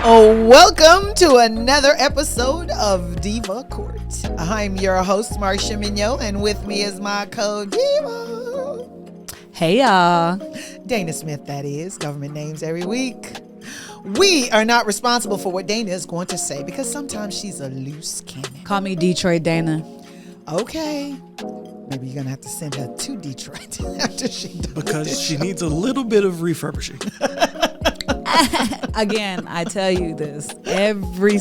Oh, welcome to another episode of Diva Court. I'm your host, Marcia Mignot, and with me is my co-diva. Hey, y'all. Dana Smith, that is. Government names every week. We are not responsible for what Dana is going to say because sometimes she's a loose cannon. Call me Detroit Dana. Okay. Maybe you're going to have to send her to Detroit after she does because she needs a little bit of refurbishing. Again, I tell you this every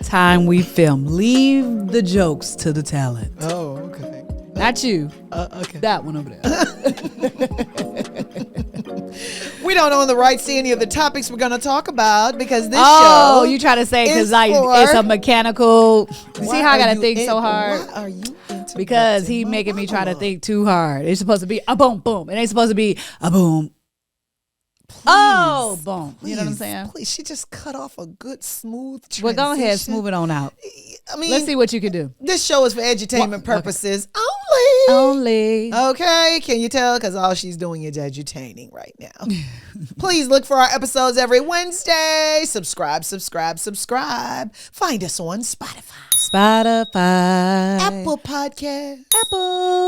time we film. Leave the jokes to the talent. Oh, okay. Not you. Okay. That one over there. We don't own the rights to any of the topics we're going to talk about because this show. Oh, you try to say because it's a mechanical. You see how I got to think so hard? Why are you because he making me try to think too hard. It's supposed to be a boom, boom. It ain't supposed to be a boom. Please, oh, boom. Please, you know what I'm saying? Please, she just cut off a good, smooth transition. Well, go ahead, smooth it on out. I mean, let's see what you can do. This show is for edutainment purposes only. Okay, can you tell? Because all she's doing is edutaining right now. Please look for our episodes every Wednesday. Subscribe. Find us on Spotify, Apple Podcast,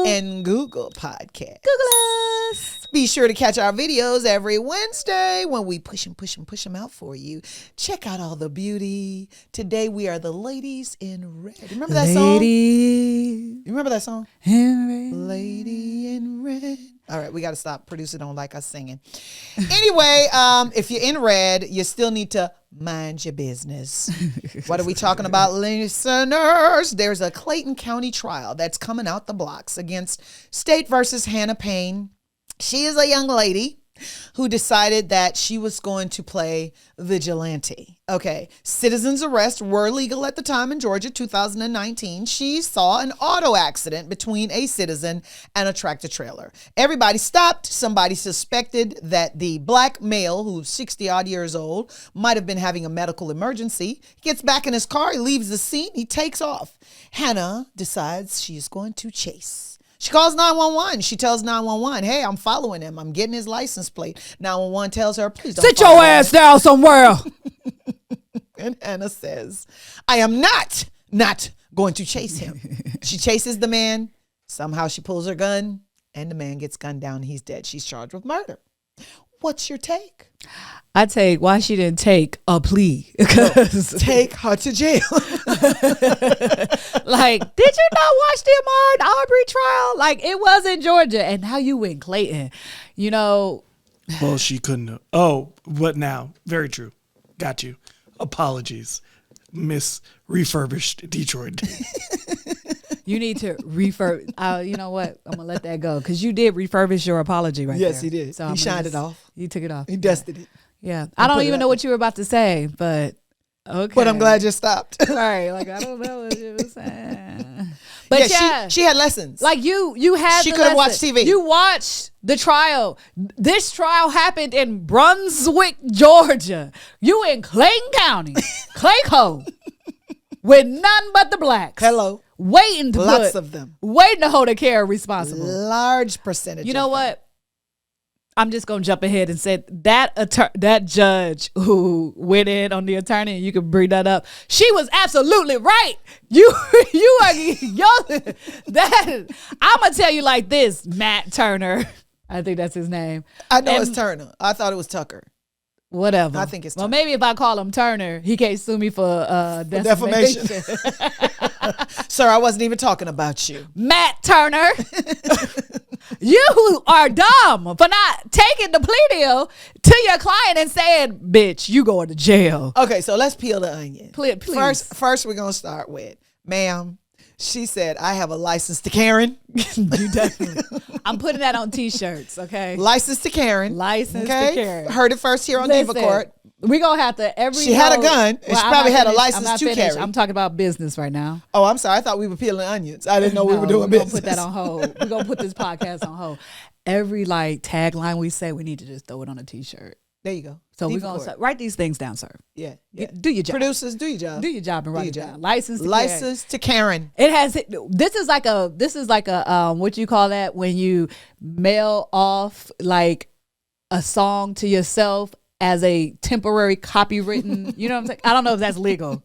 and Google Podcast. Google us. Be sure to catch our videos every Wednesday when we push them out for you. Check out all the beauty. Today we are the ladies in red. Remember that song? You remember that song? Lady in red. All right, we got to stop. Producer don't like us singing. Anyway, if you're in red, you still need to mind your business. What are we talking about, listeners? There's a Clayton County trial that's coming out the blocks against State versus Hannah Payne. She is a young lady who decided that she was going to play vigilante. Okay, citizens' arrests were legal at the time in Georgia, 2019. She saw an auto accident between a citizen and a tractor trailer. Everybody stopped. Somebody suspected that the black male, who's 60-odd years old, might have been having a medical emergency. He gets back in his car. He leaves the scene. He takes off. Hannah decides she's going to chase. She calls 911. She tells 911, hey, I'm following him. I'm getting his license plate. 911 tells her, please don't sit your ass down somewhere. And Hannah says, I am not going to chase him. She chases the man. Somehow she pulls her gun and the man gets gunned down. He's dead. She's charged with murder. What's your take? I take why she didn't take a plea. Take her to jail. Like, did you not watch the Ahmaud Arbery trial? Like, it was in Georgia, and now you in Clayton. You know. Well, she couldn't have. Oh, what now? Very true. Got you. Apologies, Miss Refurbished Detroit. You need to refurbish. You know what? I'm going to let that go because you did refurbish your apology right there. Yes, he did. So he shined it off. You took it off. He dusted it. Yeah. I don't even know what you were about to say, but okay. But I'm glad you stopped. Right. Like, I don't know what you were saying. But yeah, she had lessons. Like you had she could have watched TV. You watched the trial. This trial happened in Brunswick, Georgia. You in Clayton County, Clayco, with none but the blacks. Hello. Waiting to lots of them. Waiting to hold a care responsible. Large percentage. You know what? I'm just gonna jump ahead and say that judge who went in on the attorney, and you can bring that up. She was absolutely right. You are that. I'm gonna tell you like this, Matt Turner. I think that's his name. I know it's Turner. I thought it was Tucker. Whatever. I think it's Turner. Well, maybe if I call him Turner, he can't sue me for defamation. Sir, I wasn't even talking about you. Matt Turner. You are dumb for not taking the plea deal to your client and saying, bitch, you going to jail. Okay, so let's peel the onion. Please. First we're going to start with, ma'am, she said, I have a license to Karen. You definitely. I'm putting that on T-shirts, okay? License to Karen. License to Karen. Heard it first here on Diva Court. We're going to have to She had a gun. And she probably had a license to carry. I'm talking about business right now. Oh, I'm sorry. I thought we were peeling onions. I didn't know we were doing business. We're going to put that on hold. We're going to put this podcast on hold. Every tagline we say, we need to just throw it on a T-shirt. There you go. So we're going to write these things down, sir. Yeah. Do your job. Producers, do your job. Do your job and write it down. License to Karen. It has. This is like a what you call that when you mail off like a song to yourself as a temporary copywritten. You know what I'm saying? I don't know if that's legal.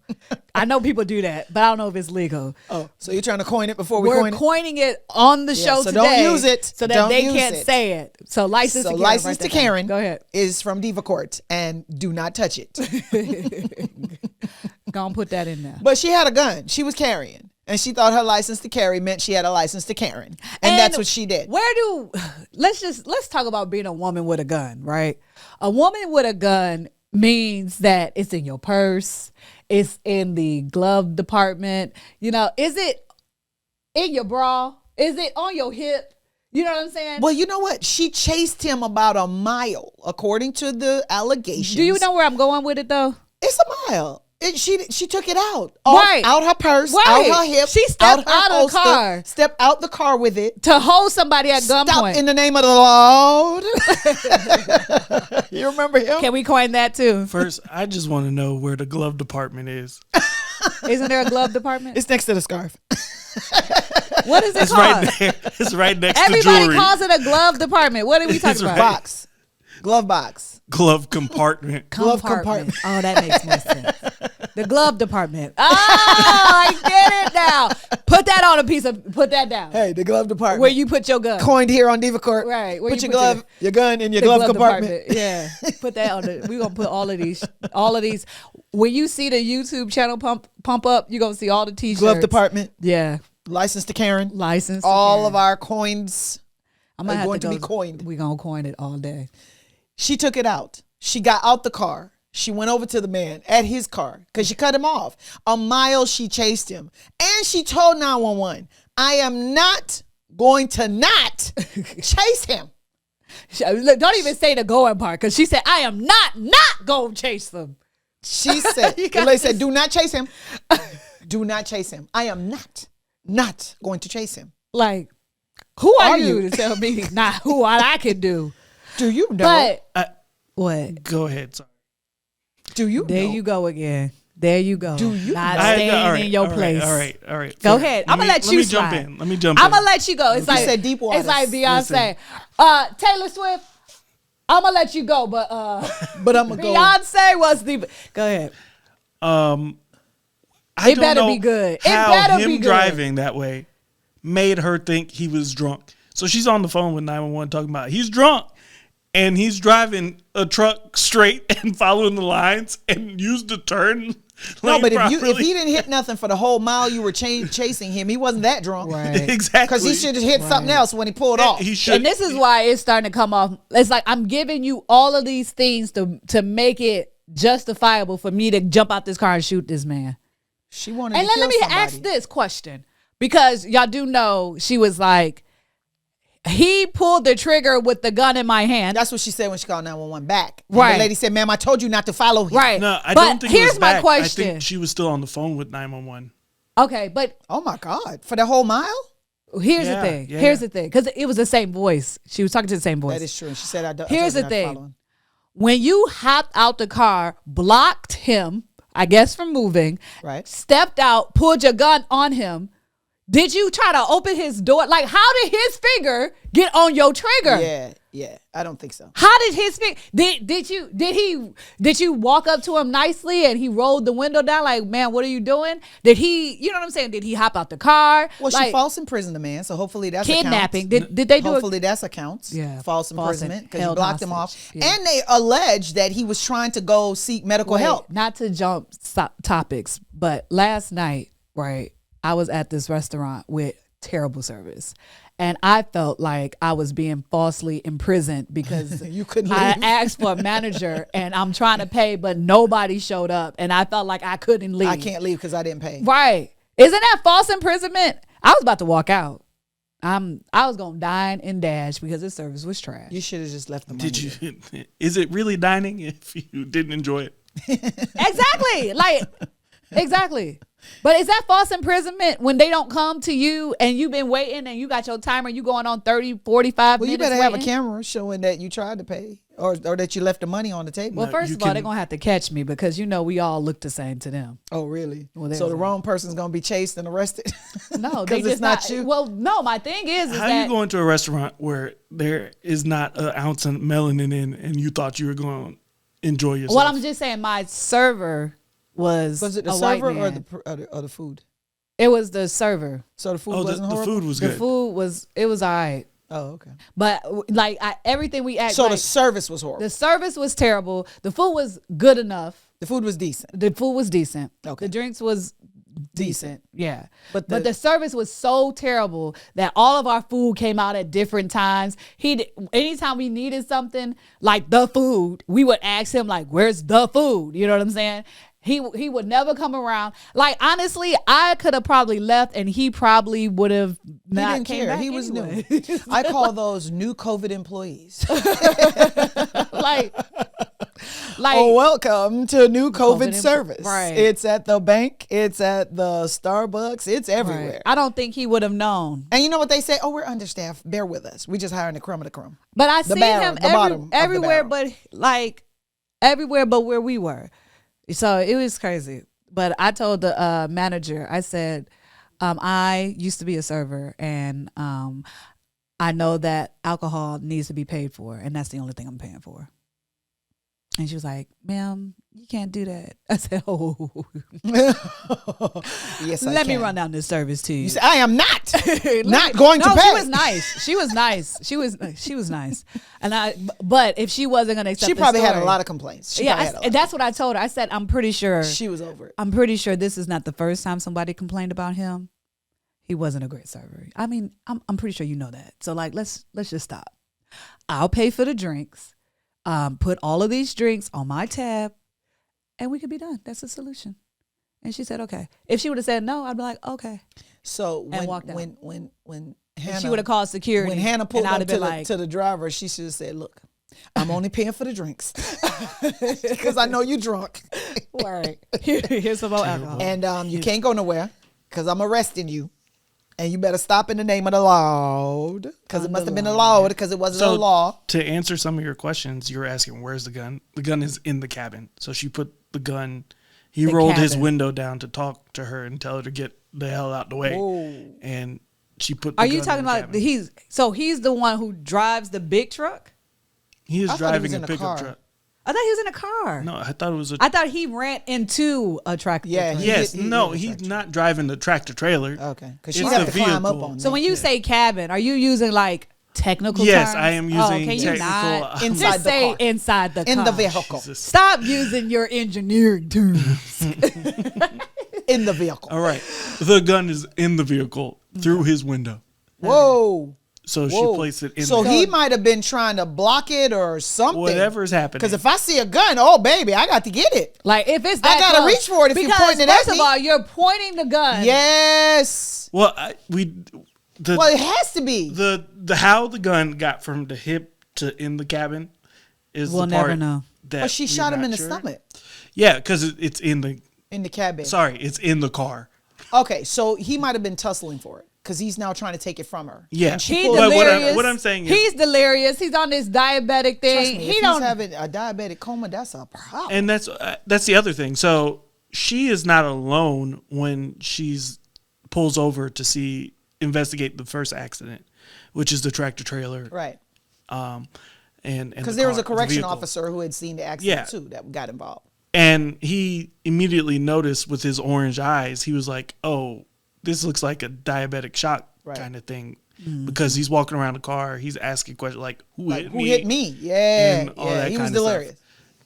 I know people do that, but I don't know if it's legal. Oh, so you're trying to coin it before we We're coin it? coining it on the show so today. don't use it. So that Don't they use can't it. say it. So license to Karen. License to write that down. Karen Go ahead. is from Diva Court, and do not touch it. Go and put that in there. But she had a gun. She was carrying. And she thought her license to carry meant she had a license to Karen. And that's what she did. Let's talk about being a woman with a gun, right? A woman with a gun means that it's in your purse, it's in the glove department. You know, is it in your bra? Is it on your hip? You know what I'm saying? Well, you know what? She chased him about a mile, according to the allegations. Do you know where I'm going with it though? It's a mile. She took it out. Right. Out her purse, Right. out her hip. She stepped her out of the holster, car. Stepped out the car with it. To hold somebody at Stop gunpoint. in the name of the Lord. You remember him? Can we coin that too? First, I just want to know where the glove department is. Isn't there a glove department? It's next to the scarf. What is it It's called? right there. It's right next to Everybody jewelry. calls it a glove department. What are we talking It's about? right. Box. Glove box. Glove compartment. Glove compartment. Oh, that makes more sense. The glove department. Oh, I get it now. Put that on a piece of. Put that down. Hey, the glove department. Where you put your gun. Coined here on Diva Court. Right, where Put you your put glove, your gun in your The glove compartment. Yeah. Put that on the. We're gonna put all of these. When you see the YouTube channel pump up, you're gonna see all the t-shirts. Glove department. Yeah. License to Karen. License. All of our coins I'm are gonna going to be coined. We're gonna coin it all day. She took it out. She got out the car. She went over to the man at his car because she cut him off. A mile she chased him. And she told 911, I am not going to not chase him. Look, don't even say the going part because she said, I am not going to chase them. She said, You the got lady this. said, do not chase him. Do not chase him. I am not going to chase him. Like, who are Are you you? to tell me not who I can do? Do you know? But what? Go ahead. Sorry. Do you There know? you go again. There you go. Do you not know? staying all right, in your all right, place? All right. Go Fair. ahead. I'm gonna let you jump slide. in. Let me jump in. I'm gonna let you go. It's like said deep It's like waters. Beyonce. Taylor Swift. I'm gonna let you go, but But I'm going to go. Beyonce was the. Go ahead. I It don't better know be good. It How better him be good. driving that way made her think he was drunk. So she's on the phone with 911 talking about he's drunk. And he's driving a truck straight and following the lines and used the turn. No, lane but if properly. he didn't hit nothing for the whole mile you were chasing him, he wasn't that drunk. Right. Exactly. Because he should have hit something else when he pulled off. He should. And this is why it's starting to come off. It's like I'm giving you all of these things to make it justifiable for me to jump out this car and shoot this man. She wanted And to kill let me somebody. ask this question, because y'all do know she was like, he pulled the trigger with the gun in my hand. That's what she said when she called 911 back. And Right. the lady said, ma'am, I told you not to follow him. Right. No, I But don't think here's it was my back. question. I think she was still on the phone with 911. Okay, but Oh, my God. For the whole mile? here's Yeah, the thing. yeah. Here's the thing. Because it was the same voice. She was talking to the same voice. That is true. And she said, I told Here's you the not to follow thing. him. When you hopped out the car, blocked him, I guess from moving, Right. stepped out, pulled your gun on him, did you try to open his door? Like, how did his finger get on your trigger? Yeah. I don't think so. How did his finger? Did you walk up to him nicely and he rolled the window down? Like, man, what are you doing? Did he? You know what I'm saying? Did he hop out the car? Well, like, she false imprisoned the man, so hopefully that's kidnapping. Accounts. Did they do Hopefully it? that's accounts. Yeah. False False imprisonment and because you held blocked him off. hostage. Yeah. And they alleged that he was trying to go seek medical Wait, help. Not to jump topics, but last night, right, I was at this restaurant with terrible service. And I felt like I was being falsely imprisoned because You couldn't I leave. asked for a manager and I'm trying to pay, but nobody showed up. And I felt like I couldn't leave. I can't leave because I didn't pay. Right. Isn't that false imprisonment? I was about to walk out. I was going to dine and dash because this service was trash. You should have just left the money. Did you? Is it really dining if you didn't enjoy it? Exactly. Exactly. But is that false imprisonment when they don't come to you and you've been waiting and you got your timer, you going on 30, 45 Well, you minutes better have a waiting? camera showing that you tried to pay or that you left the money on the table. Well, No, first you of all, can- they're going to have to catch me because, we all look the same to them. Oh, really? Well, so the there's wrong person's going to be chased and arrested? No, they 'Cause just it's not you? Well, no, my thing is How that you going to a restaurant where there is not an ounce of melanin in, and you thought you were going enjoy yourself. Well, I'm just saying my server was it the a white server man. or the food? It was the server. So the food oh, wasn't the horrible? food was The good. food was all right. Oh, okay. But like everything we asked, So like, the service was horrible. the service was terrible. The food was good enough. The food was decent. The food was decent. Okay. The drinks was decent. Yeah. But But the service was so terrible that all of our food came out at different times. Anytime we needed something like the food, we would ask him like, "Where's the food?" You know what I'm saying? He would never come around. Like, honestly, I could have probably left and he probably would have not didn't came care. back He was anyway. new. I call those new COVID employees. like Oh, welcome to new COVID COVID service. right. It's at the bank. It's at the Starbucks. It's everywhere. right. I don't think he would have known. And you know what they say? Oh, we're understaffed. Bear with us. We just hiring the crumb of the crumb. But I The seen barrel, him the bottom of the everywhere, barrel. but like everywhere but where we were. So it was crazy. But I told the manager, I said, I used to be a server, and I know that alcohol needs to be paid for, and that's the only thing I'm paying for. And she was like, "Ma'am, you can't do that." I said, "Oh, Yes, I let me can. run down this service to you." You say, I am not Not going to pay. She was nice. She was nice. She was nice. And but if she wasn't going to accept, She probably the had story, a lot of complaints. She yeah, probably had a lot. that's what I told her. I said, I'm pretty sure She was over it. I'm pretty sure this is not the first time somebody complained about him. He wasn't a great server. I mean, I'm pretty sure you know that. So like, let's just stop. I'll pay for the drinks. Put all of these drinks on my tab, and we could be done. That's the solution. And she said, okay. If she would have said no, I'd be like, okay. So And walked out. when And Hannah, she would have called security. when Hannah pulled and I'd up have to been the, like, to the driver, she should have said, "Look, I'm only paying for the drinks because I know you're drunk, right. Here's some more alcohol. and you can't go nowhere because I'm arresting you, and you better stop in the name of the Lord because it must have been the Lord because it wasn't a law." To answer some of your questions, you were asking, where's the gun? The gun is in the cabin. So she put the gun, he The rolled his cabin. window down to talk to her and tell her to get the hell out the way. Whoa. And she put the Are gun you in talking the about cabin. he's the one who drives the big truck? He is I thought he was driving a in a pickup car. truck. I thought he was in a car. No, I thought it was a... I thought he ran into a tractor. Yeah, trailer. yes, he no, did a he's tractor. not driving the tractor trailer. Okay, because It's she'd have the to climb up vehicle. on So that. when you say cabin, are you using like technical Yes, terms? I am Oh, using can you technical, not? Inside Just the say car. inside the in car. the vehicle, Jesus. Stop using your engineering terms. in the vehicle. All right. The gun is in the vehicle through his window. Whoa. So Whoa. she placed it in So the he might have been trying to block it or something. whatever's happening. Because if I see a gun, oh baby, I got to get it. Like if it's that I gotta close. reach for it if you're Because pointing it at first of me. all, you're pointing the gun. Yes. Well, the Well, it has to be. the how the gun got from the hip to in the cabin is We'll the part never know. that But she we're shot him not in the sure. stomach, Yeah, because it's in the in the cabin. it's in the car. Okay, so he might have been tussling for it because he's now trying to take it from her. Yeah. And she He's pulled- But delirious. what I'm saying is- he's delirious. He's on this diabetic Trust thing. me, He if he's don't. having a diabetic coma, that's a problem. And that's the other thing. So she is not alone when she's pulls over to investigate the first accident, which is the tractor trailer. Right. And Because the there was a car, the correction vehicle. officer who had seen the accident Yeah. too that got involved. And he immediately noticed with his orange eyes, he was like, "Oh, this looks like a diabetic shock Right. kind of thing," because he's walking around the car, he's asking questions like, "Who Like, hit who me?" hit me? Yeah, and all yeah. that He was kind of stuff. delirious.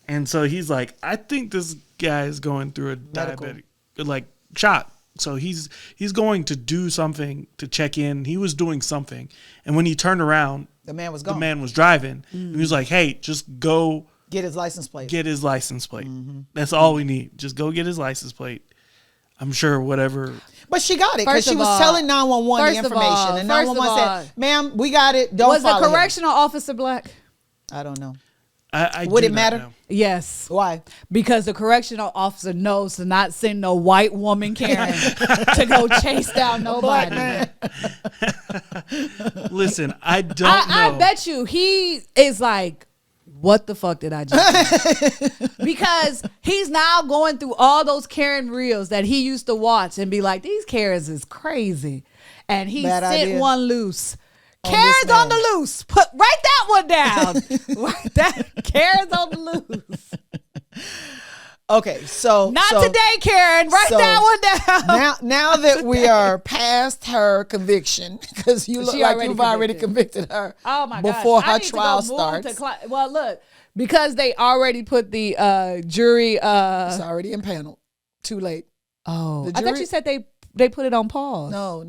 And so he's like, "I think this guy is going through a Medical. diabetic like shock." So he's going to do something to check in. He was doing something, and when he turned around, The man was the gone. man was driving. And he was like, "Hey, just go." Get his license plate. Get his license plate. Mm-hmm. That's all we need. Just go get his license plate. I'm sure whatever. But she got it because First she of was all- telling 911 the first of information. all- And first of 911 all- said, "Ma'am, we got it. Don't Was the follow him." correctional officer black? I don't know. I Would do it not matter? know. Yes. Why? Because the correctional officer knows to not send no white woman Karen to go chase down nobody. Listen, I don't know. I bet you he is like, what the fuck did I just do? Because he's now going through all those Karen reels that he used to watch and be like, these Karens is crazy. And he Bad sent idea. one loose. On Karen's this on the man. loose. Write that one down. Write that Karen's on the loose. Okay, so Not so, today, Karen. Write so that one down. Now that we are past her conviction, because you look She like already you've already convicted. convicted her. Oh my before gosh. I her need to trial go move starts. well, look, because they already put the jury. It's already impaneled. Too late. Oh, the I thought jury- you said they put it on pause. No.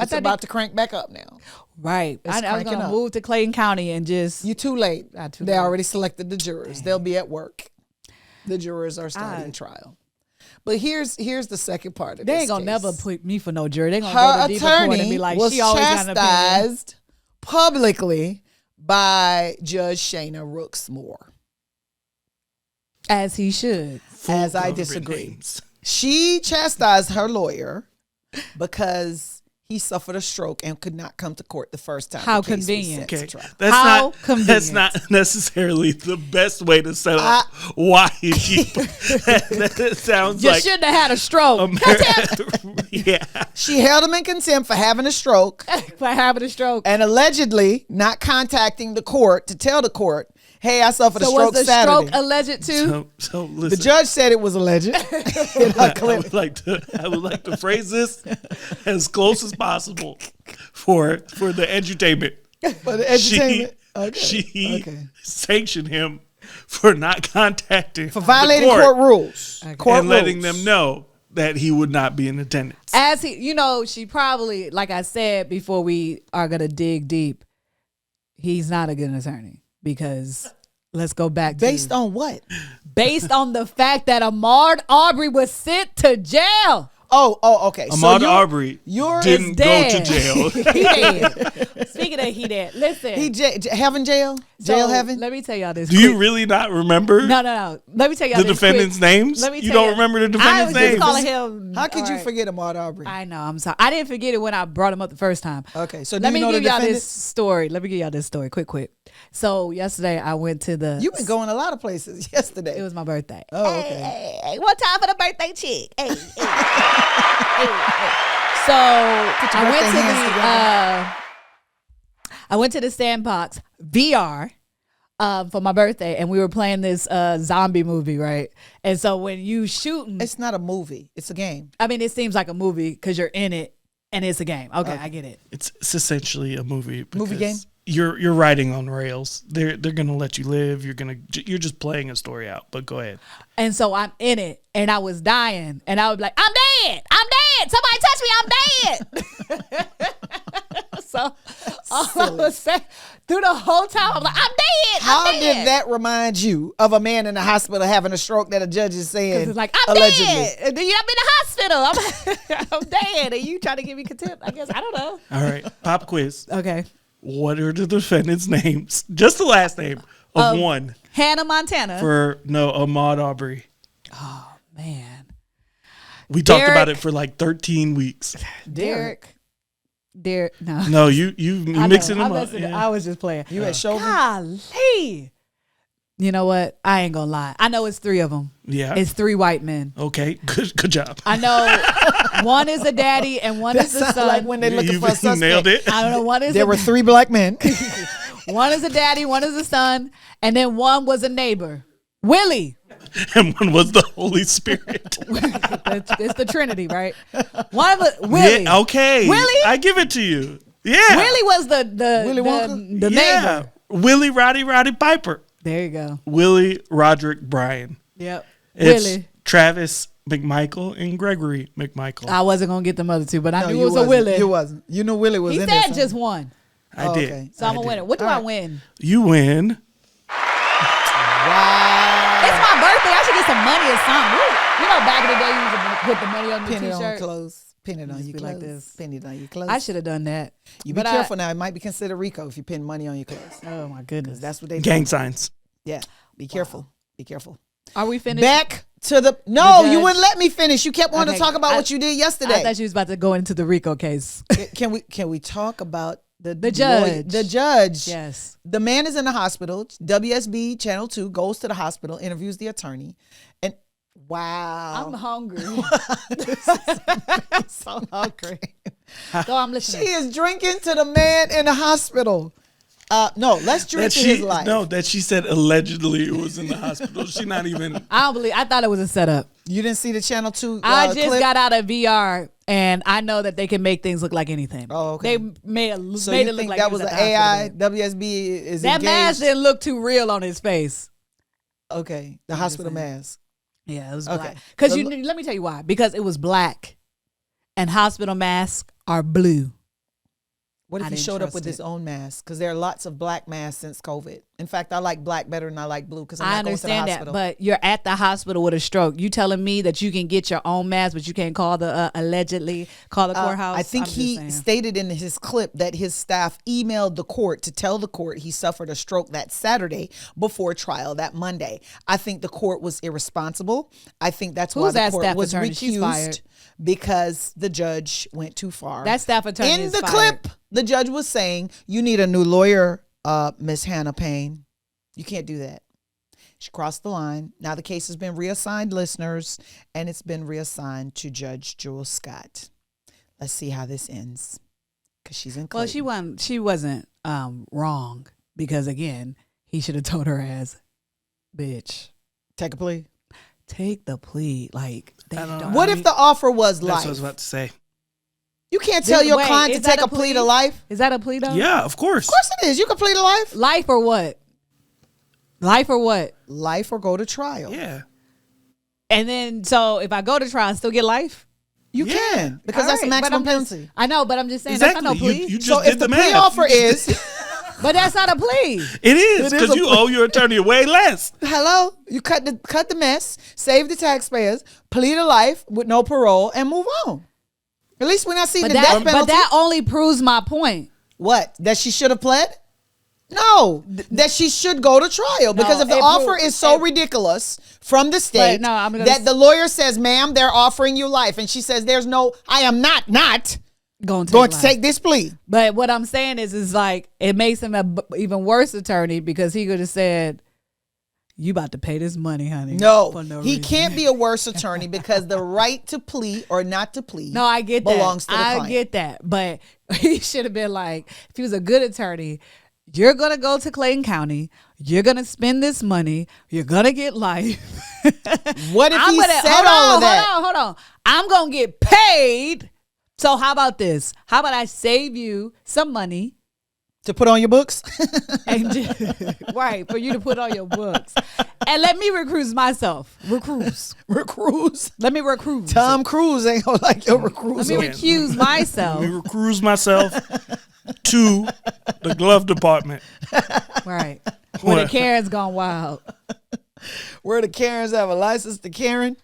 It's thought about to crank back up now. Right. It's I was cranking going to up. move to Clayton County and just. You too late. Too They late. already selected the jurors. They'll be at work. The jurors are starting trial. But here's the second part of They this ain't gonna case. never put me for no jury. They gonna Her go to Diva court and be attorney like, was she always got an opinion. chastised publicly by Judge Shayna Rooksmore. As he should. Full As I government disagree. names. She chastised her lawyer because he suffered a stroke and could not come to court the first time. How the case was convenient. set to Okay, trial. How that's convenient. not necessarily the best way to set up why that sounds You like shouldn't have had a stroke. yeah. She held him in contempt for having a stroke For having a stroke. and allegedly not contacting the court to tell the court, hey, I suffered a So stroke was the Saturday. stroke alleged too? So The listen. judge said it was alleged. I would like to phrase this as close as possible for the edutainment. For the edutainment. She sanctioned him for not contacting For violating the court rules. Court and letting rules. them know that he would not be in attendance. As he, she probably, like I said before we are going to dig deep, he's not a good attorney because let's go back Based to. on what? Based on the fact that Ahmaud Arbery was sent to jail. Oh, okay. Ahmaud so Arbery didn't go to dead. jail. He dead. Speaking of he dead, listen. He heaven jail? So, Jail heaven? Let me tell y'all this. Do you really not remember No. Let me tell y'all the this defendants' quick. names? Let me You tell don't remember the defendants' I was names? just calling him. How could all you right. forget Ahmaud Arbery? I know. I'm sorry. I didn't forget it when I brought him up the first time. Okay, so do let you me know give the y'all this defendants? story. Let me give y'all this story, quick. So yesterday I went to the. You've been going a lot of places yesterday. It was my birthday. Oh, okay. Hey, one time for the birthday chick. Hey. So I went birthday to hands the. I went to the Sandbox VR. For my birthday, and we were playing this zombie movie, right? And so when you shooting, It's not a movie. It's a game. I mean, it seems like a movie because you're in it and it's a game. Okay, I get it. It's essentially a movie. Movie game? because You're riding on rails. They're gonna let you live. You're just playing a story out. But go ahead. And so I'm in it, and I was dying, and I would be like, "I'm dead! I'm dead! Somebody touch me! I'm dead!" So all I was saying through the whole time, I'm like, "I'm dead! How I'm dead!" did that remind you of a man in the hospital having a stroke that a judge is saying It's like, I'm allegedly? dead. And then I'm in the hospital. I'm dead. And you trying to give me contempt? I guess I don't know. All right, pop quiz. Okay. What are the defendants' names? Just the last name of one Hannah Montana. for Ahmaud Arbery. Man. We talked Derek. about it for like 13 weeks. Derek. No. No, you I mixing know. them I'm up. listening. Yeah. I was just playing. You at Chauvin? Golly. You know what? I ain't gonna lie. I know it's 3 of them. Yeah. It's 3 white men. Okay. Good job. I know one is a daddy and one is the Sound son. like when they're looking for a suspect. nailed it. I don't know. One is There were 3 black men. one is a daddy, one is a son, and then one was a neighbor. Willie. And one was the Holy Spirit. It's the Trinity, right? One was Willie. Yeah, okay. Willie? I give it to you. Yeah. Willie was the Willie Wonka? the Yeah. neighbor. Willie Roddy Piper. There you go. Willie Roderick Bryan. Yep. It's Willie. Travis McMichael and Gregory McMichael. I wasn't gonna get the other 2, but I No, knew you it was a wasn't. Willie. You wasn't. You knew Willie was He in there. said just one, I Oh, did. okay. so I'm I a did. winner. What do I win? You win. Wow. It's my birthday. I should get some money or something. You know, back in the day, you used to put the money on the Pin it on t-shirt. clothes. Pin it on Just your be clothes. like this. Pin it on your clothes. I should have done that. You be But careful now. It might be considered RICO if you pin money on your clothes. Oh my goodness. That's what they do. Gang signs. Yeah. Be careful. Be careful. Are we finished? Back to the no, The you judge. wouldn't let me finish. You kept wanting Okay, to talk about I- what you did I yesterday. thought you was about to go into the RICO case. Can we talk about the judge? The judge. Yes. The man is in the hospital. WSB Channel 2 goes to the hospital, interviews the attorney, and wow. I'm hungry. so hungry. Go, I'm listening. She is drinking to the man in the hospital. No, let's drink to his life. No, that she said allegedly it was in the hospital. She not even. I don't believe. I thought it was a setup. You didn't see the Channel 2 I just clip? got out of VR, and I know that they can make things look like anything. Oh, okay. They made it, So made you it look think like that he was an at the AI? hospital bed. WSB is That engaged? mask didn't look too real on his face. Okay, the hospital saying. mask. Yeah, it was Okay. black. Because So let me tell you why. Because it was black, and hospital masks are blue. What if I he didn't showed up trust with it. his own mask? Because there are lots of black masks since COVID. In fact, I like black better than I like blue because I'm I not going to the understand that, hospital. but you're at the hospital with a stroke. You telling me that you can get your own mask, but you can't call the courthouse? I think I'm just he saying. stated in his clip that his staff emailed the court to tell the court he suffered a stroke that Saturday before trial that Monday. I think the court was irresponsible. I think that's why Who's the that court staff was attorney? She's fired. recused because the judge went too far. That staff attorney in is the fired. clip, the judge was saying, "You need a new lawyer, Miss Hannah Payne. You can't do that." She crossed the line. Now the case has been reassigned, listeners, and it's been reassigned to Judge Jewel Scott. Let's see how this ends, because she's in. Well, Clayton. she wasn't wrong because again, he should have told her ass, "Bitch, Take a plea. take the plea." Like they I don't don't. know. What if the offer was That's what I life? was about to say. You can't tell your Wait, client to is that take a plea to life. Is that a plea though? Yeah, of course. Of course it is. You can plead to life. Life or what? Life or what? Life or go to trial. Yeah. And then so if I go to trial, I still get life. You Yeah. can, because All that's a right, but maximum I'm just- penalty. I know, but I'm just saying Exactly. that's not no plea. You just So did if the the plea math. offer is, But that's not a plea. It is It is because a you plea. owe your attorney way less. hello, you cut the mess, save the taxpayers, plead to life with no parole, and move on. At least we're not seeing But the death that, penalty. but that only proves my point. What? That she should have pled? No, that she should go to trial because if the it offer proves- is so it- ridiculous from the state no, I'm gonna that the lawyer says, "Ma'am, they're offering you life," and she says, I am not Going going to life. take this plea." But what I'm saying is like it makes him a even worse attorney because he could have said, "You about to pay this money, honey." No, for no he reason." can't be a worse attorney because the right to plea or not to plead No, I get that. belongs to the I client. get that. But he should have been like, if he was a good attorney, you're gonna go to Clayton County. You're gonna spend this money. You're gonna get life. What if he said hold all on, of that? Hold on. I'm gonna get paid. So how about this? How about I save you some money To put on your books? and right for you to put on your books and let me recruit myself. Recruit. Recruise. Let me recruit. Tom Cruise ain't gonna like your recruise. Let me recuse myself. Let me recruise myself to the glove department. Right. Where the What? Karen's gone wild. Where the Karens have a license to Karen?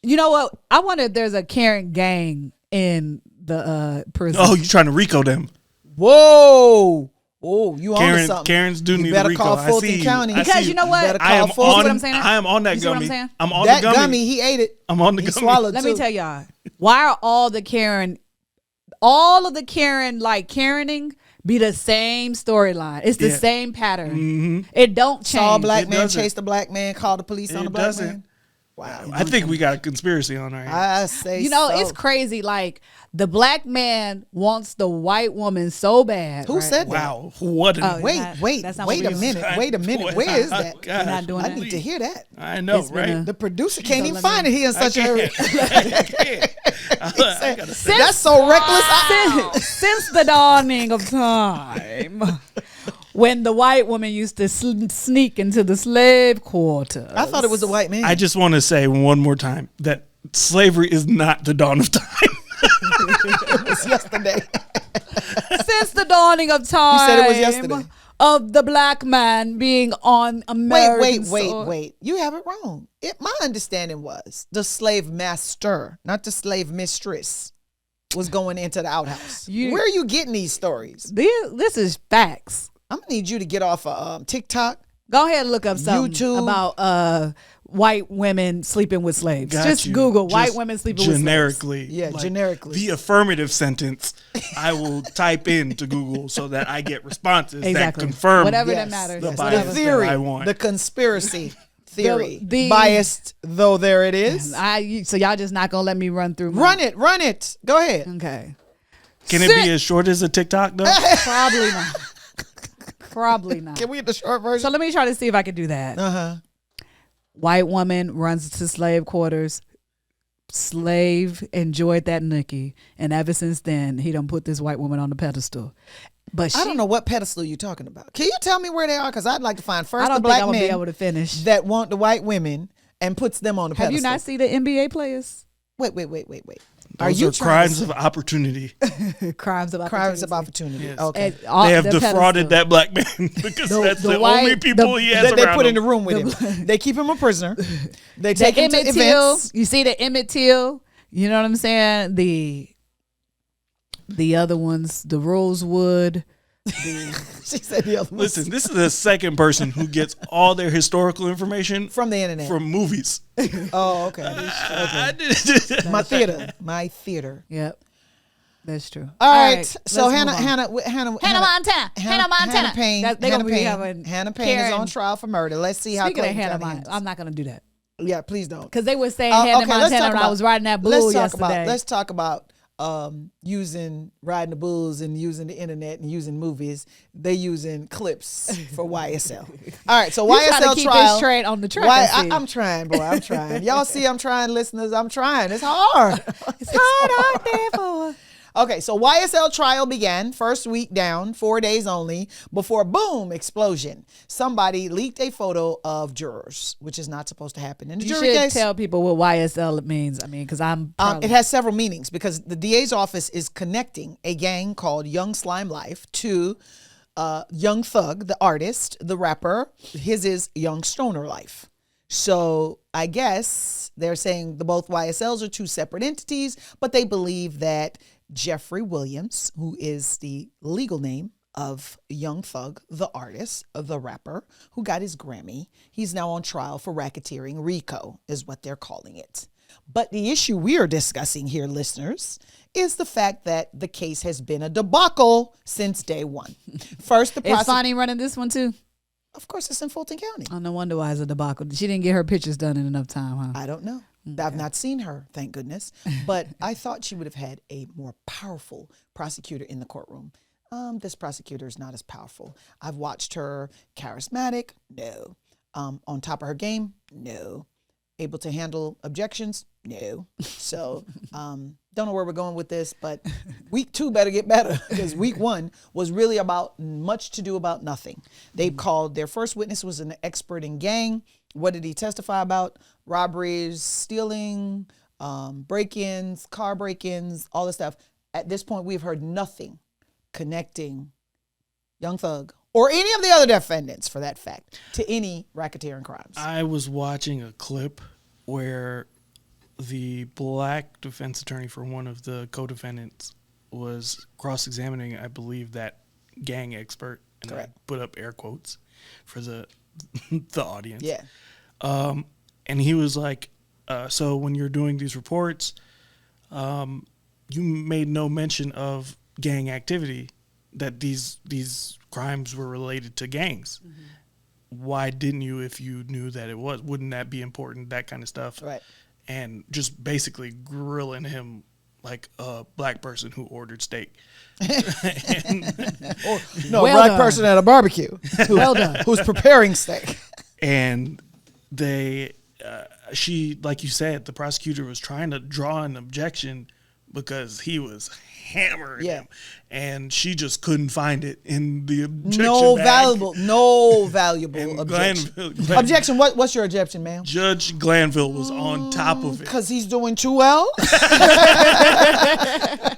You know what? I wonder if there's a Karen gang in the prison. Oh, you trying to RICO them? Whoa. Oh, you on to Karen, something. Karens do You need better a RICO. call I Fulton see. County. I Because see. you know what? Better I am call Fulton. what I'm on. saying? I am on that You see what I'm gummy. saying? I'm on That the gummy, he ate it. I'm on the He gummy. swallowed Let too. me tell y'all. Why are all of the Karen like Karening be the same storyline? It's the Yeah. same pattern. It don't change. Saw a black It man doesn't. chase the black man, call the police on It the black doesn't. man. Wow. I think we got a conspiracy on our hands. I say You know, so. it's crazy. Like the black man wants the white woman so bad. Who right? said that? Wow, what? Oh, Wait, Not- wait, that's not wait what a we- minute. Wait a minute. Where is that? Gosh, not doing I that. need to hear that. I know, It's been right? a- The producer can't So even let find me- it. He in such a hurry. I can't. I gotta say. That's so reckless. Since the dawning of time, when the white woman used to sneak into the slave quarters. I thought it was a white man. I just want to say one more time that slavery is not the dawn of time. it was yesterday. Since the dawning of time. You said it was yesterday. Of the black man being on American soil. Wait. You have it wrong. My understanding was the slave master, not the slave mistress, was going into the outhouse. Where are you getting these stories? This is facts. I'm going to need you to get off of TikTok. Go ahead and look up something YouTube. about white women sleeping with slaves. Got Just you. Google white Just women sleeping with slaves. generically. Yeah, generically. The affirmative sentence I will type into Google so that I get responses that Exactly. confirm Whatever Yes. that matters. The Yes, bias. The whatever. theory, that I want. the conspiracy theory, The- biased though there it is. So y'all just not gonna let me run through. Run it. Go ahead. Okay. Can it be as short as a TikTok though? Probably not. Probably not. Can we get the short version? So let me try to see if I can do that. White woman runs to slave quarters. Slave enjoyed that nookie, and ever since then, he done put this white woman on the pedestal. But I don't know what pedestal you're talking about. Can you tell me where they are? Because I'd like to find first I don't the think black I'm gonna men be able to finish. that want the white women and puts them on the Have pedestal. you not seen the NBA players? Wait. Those are crimes of opportunity. Crimes of opportunity. Crimes of opportunity. Yes. Okay. They have defrauded that black man because that's the only people he has That they around put him. in the room with him. They keep him a prisoner. They The take him to Emmett Till. events. You see the Emmett Till. You know what I'm saying? The other ones, the Rosewood. She said the other ones. Listen, this is the second person who gets all their historical information From the internet. from movies. Oh, okay. My theater. Yep, that's true. All right. So let's move on. Hannah Montana. Hannah Payne. They gonna be having Hannah Payne is Karen. on trial for murder. Let's see how Speaking of Clayton Hannah County Montana, handles. I'm not gonna do that Yeah, please don't. because they were saying Okay, Hannah let's Montana talk when I about- was riding that bull Let's yesterday. talk about riding the bulls and using the internet and using movies. They using clips for YSL. All right, so You trying to YSL keep trial. this straight on the track. I see. I'm trying, boy. I'm trying. Y'all see, I'm trying, listeners. I'm trying. It's hard. It's hard out there for. Okay, so YSL trial began, first week down, 4 days only, before boom, explosion. Somebody leaked a photo of jurors, which is not supposed to happen in the You jury should case. tell people what YSL means. I mean, because I'm. It has several meanings because the DA's office is connecting a gang called Young Slime Life to Young Thug, the artist, the rapper. His is Young Stoner Life. So I guess they're saying both YSLs are two separate entities, but they believe that Jeffrey Williams, who is the legal name of Young Thug, the artist, the rapper, who got his Grammy, he's now on trial for racketeering. RICO is what they're calling it. But the issue we are discussing here, listeners, is the fact that the case has been a debacle since day one. First, Is Fonnie running this one too? Of course, it's in Fulton County. Oh, no wonder why it's a debacle. She didn't get her pictures done in enough time, huh? I don't know. I've not seen her, thank goodness. But I thought she would have had a more powerful prosecutor in the courtroom. This prosecutor is not as powerful. I've watched her charismatic, no. On top of her game, no. Able to handle objections, no. So don't know where we're going with this, but week 2 better get better because week 1 was really about much to do about nothing. They called, their first witness was an expert in gang. What did he testify about? Robberies, stealing, break-ins, car break-ins, all this stuff. At this point, we've heard nothing connecting Young Thug or any of the other defendants, for that fact, to any racketeering crimes. I was watching a clip where the black defense attorney for one of the co-defendants was cross-examining, I believe, that gang expert. And Correct. I put up air quotes for the the audience. Yeah. And he was like, so when you're doing these reports, you made no mention of gang activity, that these crimes were related to gangs. Mm-hmm. Why didn't you if you knew that it was? Wouldn't that be important? That kind of stuff. Right. And just basically grilling him like a black person who ordered steak. No, Well black done. person at a barbecue. Well done. Who's preparing steak. And she, like you said, the prosecutor was trying to draw an objection because he was hammering him, and she just couldn't find it in the objection bag. No valuable And objection. Glanville- Objection. What's your objection, ma'am? Judge Glanville was on top of it. Because he's doing too well.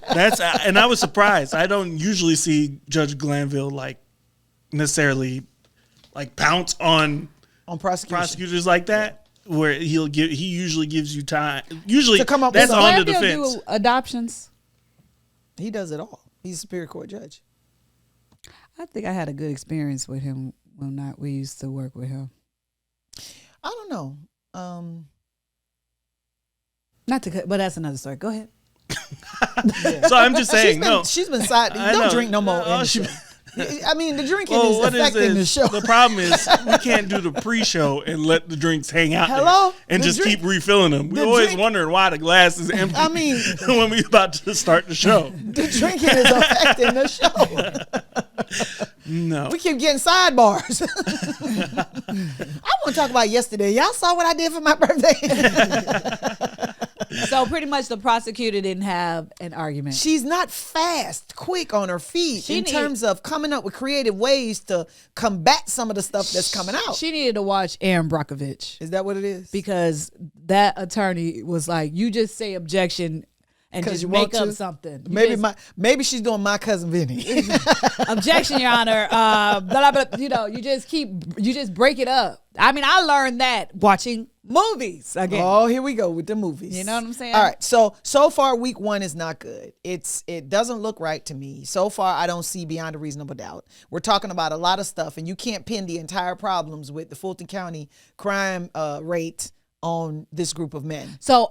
And I was surprised. I don't usually see Judge Glanville like necessarily like pounce on prosecutors like that. Where he usually gives you time. Usually To come up that's with on the Glanville defense. do adoptions. He does it all. He's a Superior Court judge. I think I had a good experience with him when we used to work with him. I don't know. Not to cut, but that's another story. Go ahead. So I'm just saying, she's been side. I Don't know. drink no more. Oh, in the she- show. I mean, the drinking Well, is what is affecting the this? show. The problem is we can't do the pre-show and let the drinks hang out Hello? there and The just drink- keep refilling them. We the always drink- wondering why the glass is empty. I mean- when we about to start the show. The drinking is affecting the show. No. We keep getting sidebars. I want to talk about yesterday. Y'all saw what I did for my birthday. So pretty much the prosecutor didn't have an argument. She's not quick on her feet in terms of coming up with creative ways to combat some of the stuff that's coming out. She needed to watch Aaron Brockovich. Is that what it is? Because that attorney was like, you just say objection and just make up something. Maybe she's doing My Cousin Vinny. Objection, Your Honor. Blah, blah, blah. You just break it up. I mean, I learned that watching movies again. Oh, here we go with the movies. You know what I'm saying? All right. So far, week 1 is not good. It doesn't look right to me. So far, I don't see beyond a reasonable doubt. We're talking about a lot of stuff, and you can't pin the entire problems with the Fulton County crime rate on this group of men. So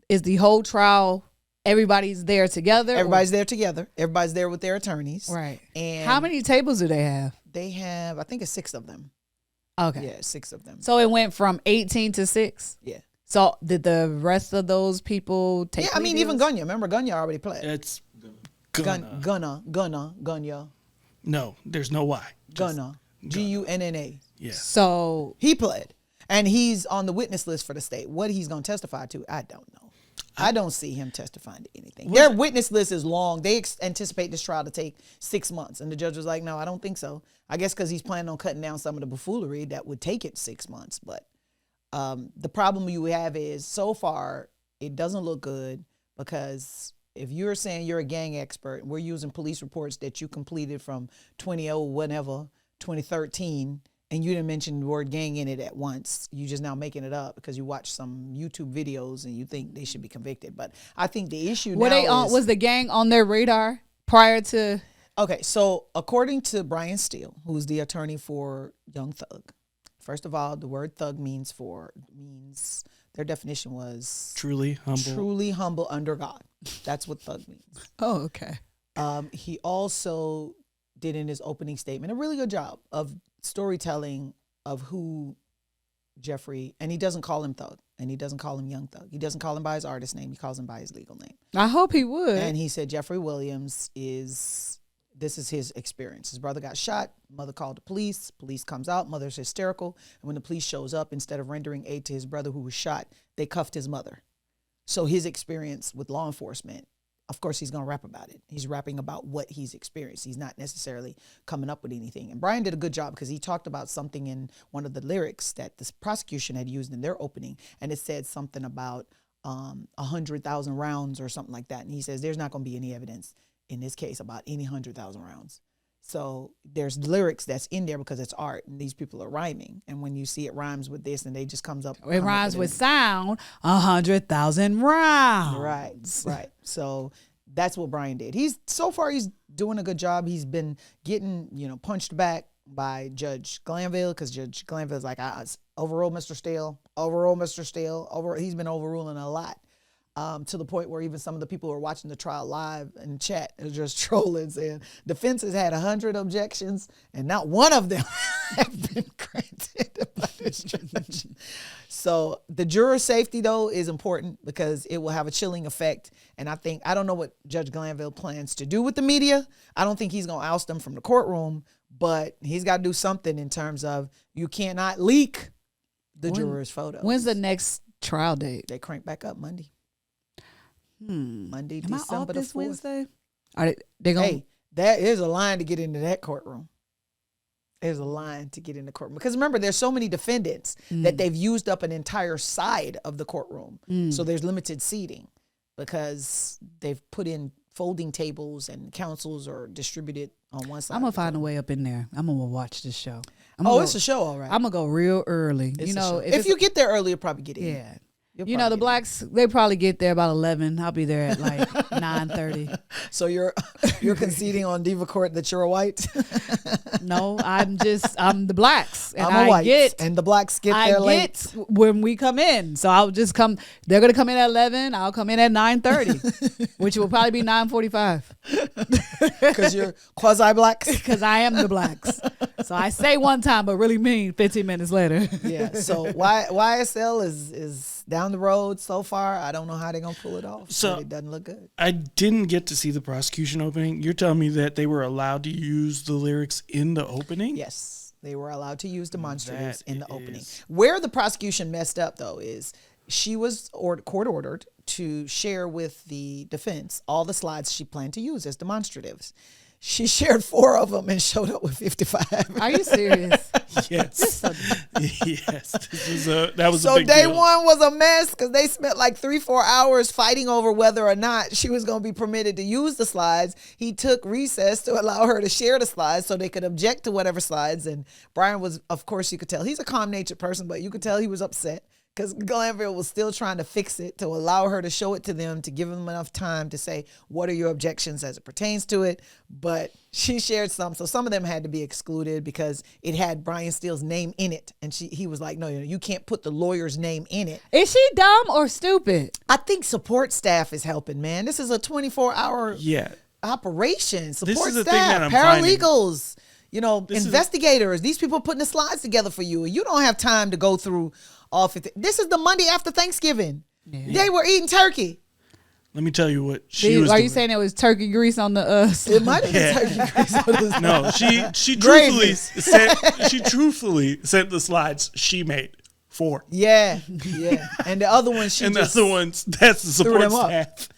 is the whole trial? Everybody's there together. Everybody's there together. Everybody's there with their attorneys. Right. And how many tables do they have? They have, I think it's 6 of them. Okay. Yeah, 6 of them. So it went from 18 to 6. Yeah. So did the rest of those people take? Yeah, I mean, even Gunya. Remember, Gunya already played. It's Gunya. No, there's no Y. Gunna. Gunna. Yeah. So he pled, and he's on the witness list for the state. What he's going to testify to, I don't know. I don't see him testifying to anything. Their witness list is long. They anticipate this trial to take 6 months. And the judge was like, no, I don't think so. I guess because he's planning on cutting down some of the buffoonery that would take it 6 months. But the problem you have is so far, it doesn't look good because if you're saying you're a gang expert, and we're using police reports that you completed from 2013, and you didn't mention the word gang in it at once. You just now making it up because you watched some YouTube videos and you think they should be convicted. But I think the issue was the gang on their radar prior to? Okay, so according to Brian Steele, who's the attorney for Young Thug, first of all, the word thug means their definition was truly humble under God. That's what thug means. Oh, okay. He also did in his opening statement a really good job of storytelling of who Jeffrey, and he doesn't call him Thug, and he doesn't call him Young Thug. He doesn't call him by his artist name. He calls him by his legal name. I hope he would. And he said Jeffrey Williams this is his experience. His brother got shot. Mother called the police. Police comes out. Mother's hysterical. And when the police shows up, instead of rendering aid to his brother who was shot, they cuffed his mother. So his experience with law enforcement, of course, he's going to rap about it. He's rapping about what he's experienced. He's not necessarily coming up with anything. And Brian did a good job because he talked about something in one of the lyrics that the prosecution had used in their opening. And it said something about 100,000 rounds or something like that. And he says there's not going to be any evidence in this case about any 100,000 rounds. So there's lyrics that's in there because it's art and these people are rhyming. And when you see it rhymes with this and they just comes up. It rhymes with sound, 100,000 rounds. Right. So that's what Brian did. He's doing a good job. He's been getting, punched back by Judge Glanville because Judge Glanville's like, overrule Mr. Steele. He's been overruling a lot. To the point where even some of the people who are watching the trial live in chat are just trolling, saying defense has had 100 objections and not one of them have been granted by this judge. So the juror safety, though, is important because it will have a chilling effect. And I don't know what Judge Glanville plans to do with the media. I don't think he's going to oust them from the courtroom, but he's got to do something in terms of you cannot leak the jurors' photos. When's the next trial date? They crank back up Monday. Monday, Am December I off the this 4th. Wednesday? Are they gonna? Hey, there is a line to get into that courtroom. There's a line to get in the courtroom because remember, there's so many defendants that they've used up an entire side of the courtroom. So there's limited seating because they've put in folding tables and counsels are distributed on one side. I'm gonna find a way up in there. I'm gonna watch this show. It's a show, all right. I'm gonna go real early. If you get there early, you'll probably get in. Yeah. The blacks, they probably get there about 11. I'll be there at like 9:30. So you're conceding on Diva Court that you're a white? No, I'm the blacks. And I'm a white. And the blacks get there late. When we come in. So I'll just come. They're going to come in at 11. I'll come in at 9:30, which will probably be 9:45. Because you're quasi-blacks? Because I am the blacks. So I say one time, but really mean 15 minutes later. Yeah. So YSL is down the road so far. I don't know how they're going to pull it off. So but it doesn't look good. I didn't get to see the prosecution opening. You're telling me that they were allowed to use the lyrics in the opening? Yes, they were allowed to use demonstratives That in the opening. is- Where the prosecution messed up, though, is she was court ordered to share with the defense all the slides she planned to use as demonstratives. She shared 4 of them and showed up with 55. Are you serious? Yes. Yes. That was a So big day deal. one was a mess because they spent like 3-4 hours fighting over whether or not she was going to be permitted to use the slides. He took recess to allow her to share the slides so they could object to whatever slides. And Brian was, of course, you could tell he's a calm-natured person, but you could tell he was upset because Glanville was still trying to fix it to allow her to show it to them, to give them enough time to say, what are your objections as it pertains to it? But she shared some. So some of them had to be excluded because it had Brian Steele's name in it. And he was like, no, you can't put the lawyer's name in it. Is she dumb or stupid? I think support staff is helping, man. This is a 24-hour Yeah. operation. Support is the thing staff, that I'm finding. paralegals, is- investigators. These people are putting the slides together for you. You don't have time to go through all 50. This is the Monday after Thanksgiving. They were eating turkey. Let me tell you what she was Are doing. you saying it was turkey grease on the It might have been turkey grease on this. No, she Gravy. truthfully sent the slides she made 4. Yeah. And the other one, she And just the other ones, that's the support them up. staff.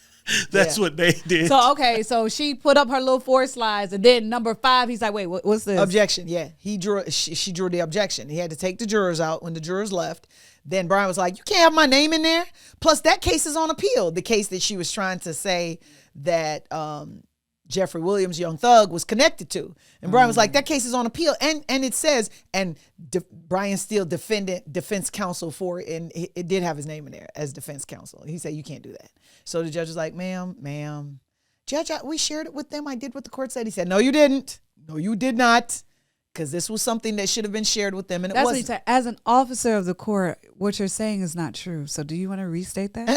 That's Yeah. what they did. So okay, so she put up her little 4 slides, and then number 5, he's like, "Wait, what's this?" objection. Yeah, she drew the objection. He had to take the jurors out when the jurors left. Then Brian was like, you can't have my name in there. Plus that case is on appeal. The case that she was trying to say that Jeffrey Williams, Young Thug, was connected to. And Brian was like, that case is on appeal. And it says, Brian Steele defense counsel for it, and it did have his name in there as defense counsel. He said, you can't do that. So the judge was like, ma'am, Judge, we shared it with them. I did what the court said. He said, no, you didn't. No, you did not. Because this was something that should have been shared with them, and That's it what he wasn't. said. As an officer of the court, what you're saying is not true. So do you want to restate that?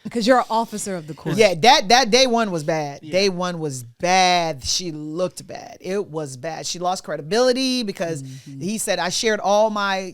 Because you're an officer of the court. Yeah, that day one was bad. Yeah. Day one was bad. She looked bad. It was bad. She lost credibility because he said, I shared all my,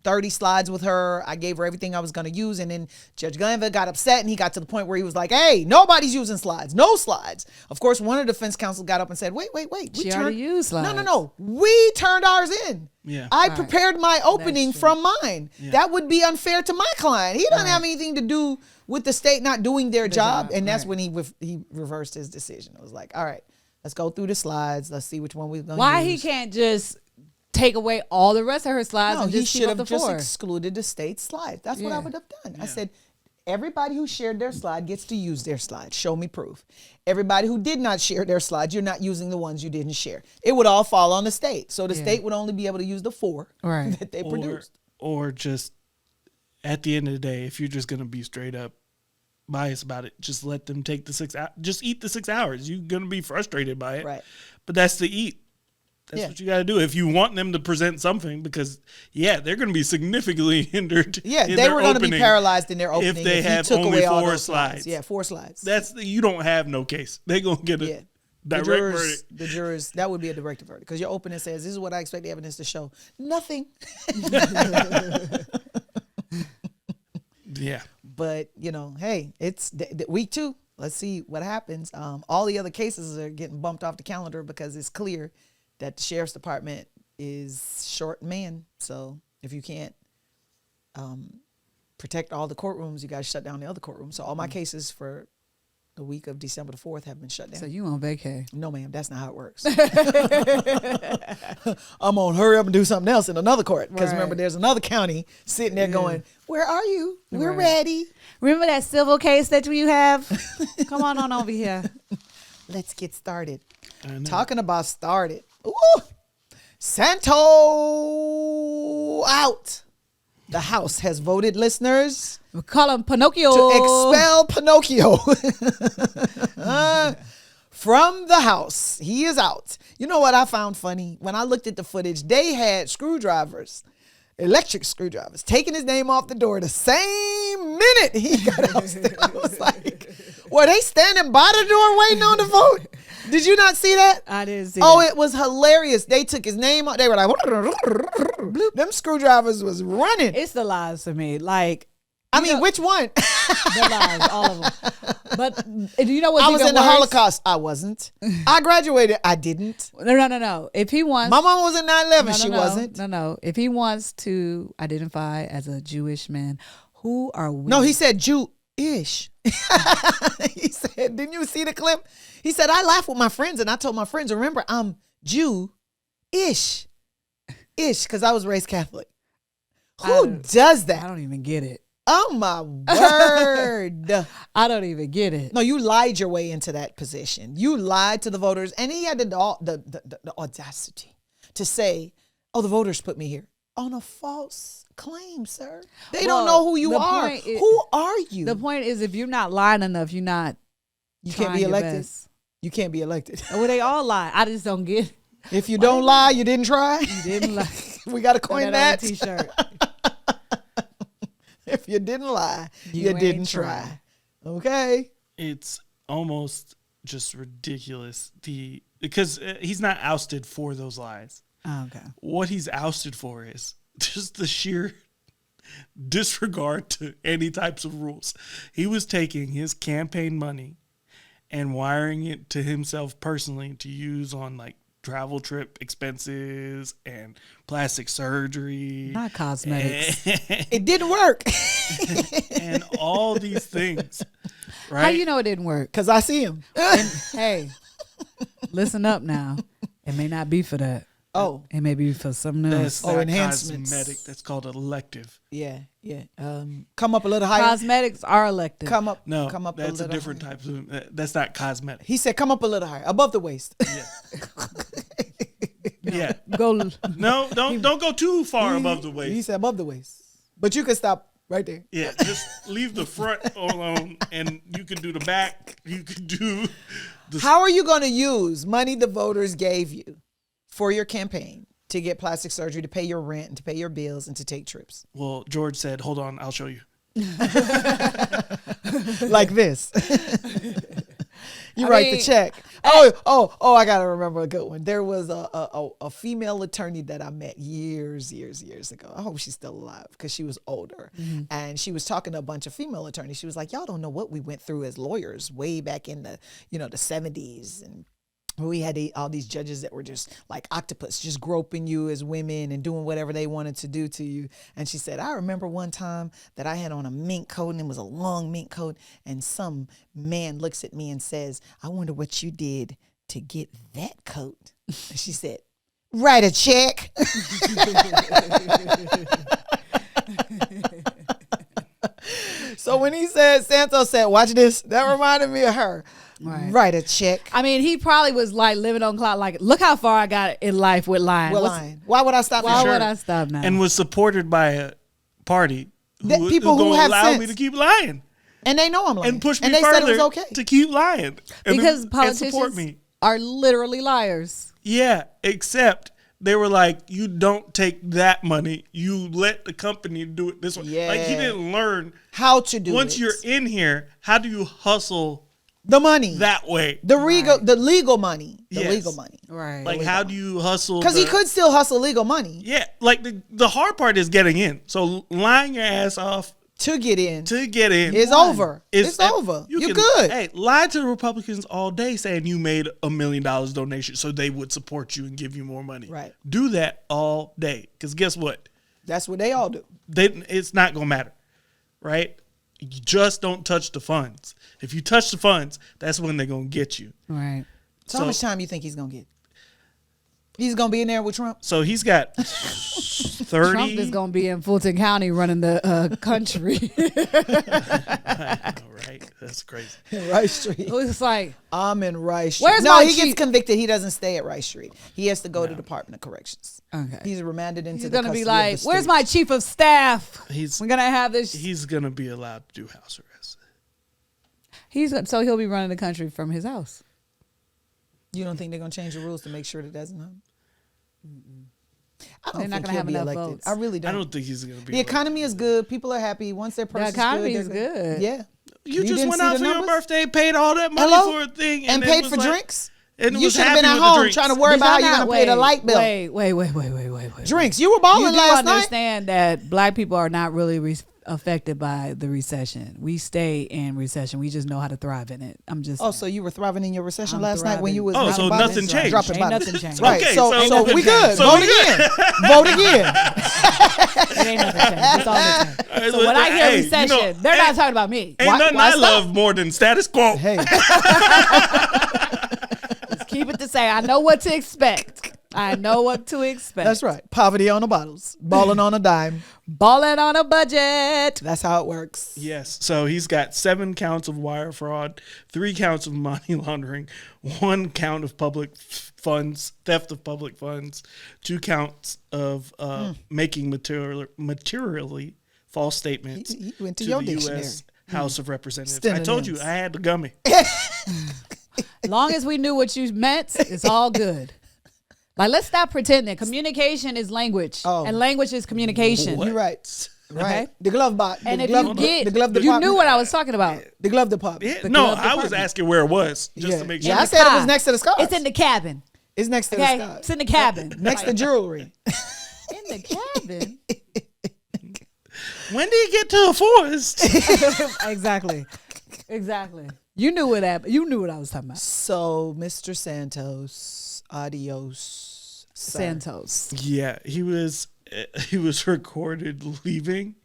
30 slides with her. I gave her everything I was going to use. And then Judge Glanville got upset, and he got to the point where he was like, hey, nobody's using slides. No slides. Of course, one of the defense counsel got up and said, wait. She already used slides. No. We turned ours in. Yeah. I prepared my opening from mine. Yeah. That would be unfair to my client. He doesn't have anything to do with the state not doing their job. And that's when he reversed his decision. It was like, all right, let's go through the slides. Let's see which one we're going to use. Why he can't just take away all the rest of her slides and just keep up the he should have 4? just excluded the state slides. That's what I would have done. Yeah. I said, everybody who shared their slide gets to use their slide. Show me proof. Everybody who did not share their slides, you're not using the ones you didn't share. It would all fall on the state. So the state would only be able to use the 4 that they produced. Or just at the end of the day, if you're just going to be straight up biased about it, just let them take the 6 hours. Just eat the 6 hours. You're going to be frustrated by it. Right. But that's the eat. That's what you got to do if you want them to present something, because they're going to be significantly hindered. Yeah, they were going to be paralyzed in their opening if they have only 4 slides. Yeah, 4 slides. You don't have no case. They're going to get a direct verdict. The jurors, that would be a direct verdict, because your opening says, this is what I expect the evidence to show. Nothing. Yeah. But, hey, it's week 2. Let's see what happens. All the other cases are getting bumped off the calendar because it's clear that the sheriff's department is short man. So if you can't protect all the courtrooms, you got to shut down the other courtrooms. So all my cases for the week of December the 4th have been shut down. So you on vacay? No, ma'am. That's not how it works. I'm going to hurry up and do something else in another court. Because remember, there's another county sitting there going, where are you? We're ready. Remember that civil case that you have? Come on over here. Let's get started. Talking about started. Ooh, Santo out. The House has voted, listeners. We call him Pinocchio. To expel Pinocchio from the House. He is out. You know what I found funny? When I looked at the footage, they had screwdrivers, electric screwdrivers, taking his name off the door the same minute he got off. I was like, were they standing by the door waiting on the vote? Did you not see that? I didn't see Oh, that. it was hilarious. They took his name out. They were like, them screwdrivers was running. It's the lies to me. Like, I mean, which one? the lies, all of them. But you know what's I was even in the worse? Holocaust. I wasn't. I graduated. I didn't. No. If he wants, My mom was in 9/11. no, She no. wasn't. No. If he wants to identify as a Jewish man, who are we? No, he said Jew-ish. He said, didn't you see the clip? He said, I laugh with my friends and I told my friends, remember, I'm Jew-ish. Because I was raised Catholic. Who does I that? don't even get it. Oh, my word. I don't even get it. No, you lied your way into that position. You lied to the voters. And he had the audacity to say, oh, the voters put me here. On a false claim, sir. They don't know who you are. Who are you? The point is, if you're not lying enough, you're not. You can't be elected. You can't be elected. Well, they all lie. I just don't get it. If you don't lie, you didn't try. You didn't lie. We got to coin that. On a t-shirt. If you didn't lie, You you didn't ain't try. Okay. It's almost just ridiculous. Because he's not ousted for those lies. Oh, okay. What he's ousted for is just the sheer disregard to any types of rules. He was taking his campaign money and wiring it to himself personally to use on like travel trip expenses and plastic surgery. Not cosmetics. It didn't work. And all these things. Right? How you know it didn't work? Because I see him. And, hey, listen up now. It may not be for that. Oh. It may be for something else. That's not enhancements. cosmetic. That's called elective. Yeah. Come up a little higher. Cosmetics are elective. Come up No, a that's little a different higher. type of. That's not cosmetic. He said, come up a little higher. Above the waist. Yeah. Go. No, don't go too far above the He waist. said above the waist. But you can stop right there. Yeah, just leave the front alone, and you can do the back. You can do. How are you going to use money the voters gave you for your campaign to get plastic surgery, to pay your rent, and to pay your bills, and to take trips? Well, George said, "Hold on, I'll show you." Like this. You write the check. Oh, I gotta remember a good one. There was a female attorney that I met years ago. I hope she's still alive because she was older. And she was talking to a bunch of female attorneys. She was like, y'all don't know what we went through as lawyers way back in the 70s, and we had all these judges that were just like octopus, just groping you as women and doing whatever they wanted to do to you. And she said, I remember one time that I had on a mink coat, and it was a long mink coat, and some man looks at me and says, I wonder what you did to get that coat. And she said, write a check. So when he said, Santos said, watch this, that reminded me of her. Right. Write a check. I mean, he probably was like living on cloud. Like, look how far I got in life with lying. Well, lying. Why would I stop? Why now? would I stop now? And was supported by a party People who gonna have allow me sense. to keep lying And they know I'm lying. and push me and they further said it was okay. to keep lying because and politicians support me. are literally liars. Yeah, except they were like, you don't take that money. You let the company do it this way. Yeah. Like he didn't learn How to do once it. you're in here, how do you hustle The money. that way? The legal money. The Yes. legal money. Right. Like how do you hustle? Because he could still hustle legal money Yeah, like the hard part is getting in. So lying your ass off to get in. to get in It's over. It's and over. you You're can- good. Hey, lie to the Republicans all day saying you made $1 million donation so they would support you and give you more money. Right. Do that all day. Because guess what? That's what they all do. It's not going to matter. Right? You just don't touch the funds. If you touch the funds, that's when they're going to get you. Right. So how much time you think he's going to get? He's going to be in there with Trump? So he's got 30. Trump is going to be in Fulton County running the country. All right. That's crazy. Rice Street. It's like, I'm in Rice Street. Where's no, my he gets chief- convicted. He doesn't stay at Rice Street. He has to go to Department of Corrections. okay. He's remanded into He's the going to be custody of like, the where's state. my chief of staff? He's We're going to have this. he's going to be allowed to do house arrest. So he'll be running the country from his house. You don't think they're going to change the rules to make sure that doesn't happen? I don't They're not think gonna he'll have be enough elected. votes. I really don't. I don't think he's going to be The economy is good. People are happy. Once their purse economy is is good. good. Yeah. You just didn't went see out the for your numbers? birthday, paid all that money Hello? for a thing, And it paid was for like- drinks? And You was should have happy been at with the home drinks. trying to worry about how you're going to pay the light bill. Wait. Drinks. You were You balling do last night. understand that black people are not really affected by the recession. We stay in recession. We just know how to thrive in it. I'm just Oh, so you were thriving in your recession I'm lain't night when you was Oh, dropping so bottles? nothing changed. Dropping Ain't bottles. nothing changed. Right. Okay, so so we good. so Vote we good. again. Vote again. It ain't nothing changed. It's all the time. So when I hear Hey, recession, they're not talking about me. Ain't nothing why I stop? love more than status quo. Hey, Just keep it to say, I know what to expect. I know what to expect. that's right. Poverty on the bottles. Balling on a dime. Balling on a budget. That's how it works. Yes. So he's got 7 counts of wire fraud, 3 counts of money laundering, 1 count of public funds, theft of public funds, 2 counts of making materially false statements He went to to your the dictionary. U.S. House of Representatives. I Synonyms. told you I had the gummy. Long as we knew what you meant, it's all good. Like, let's stop pretending. Communication is language, and language is communication. You're right. Right. Okay. The glove box. And the if glove, you get, the glove you department. knew what I was talking about. The glove department. Yeah, no, glove I was department. asking where it was just to make sure. Yeah, I the said it was car. next to the scars. It's in the cabin. It's next to Okay, the scars. it's in the cabin. Next to jewelry. In the cabin. When did he get to a forest? Exactly. You knew what happened. You knew what I was talking about. So, Mr. Santos, adios, sir. Santos. Yeah, he was recorded leaving,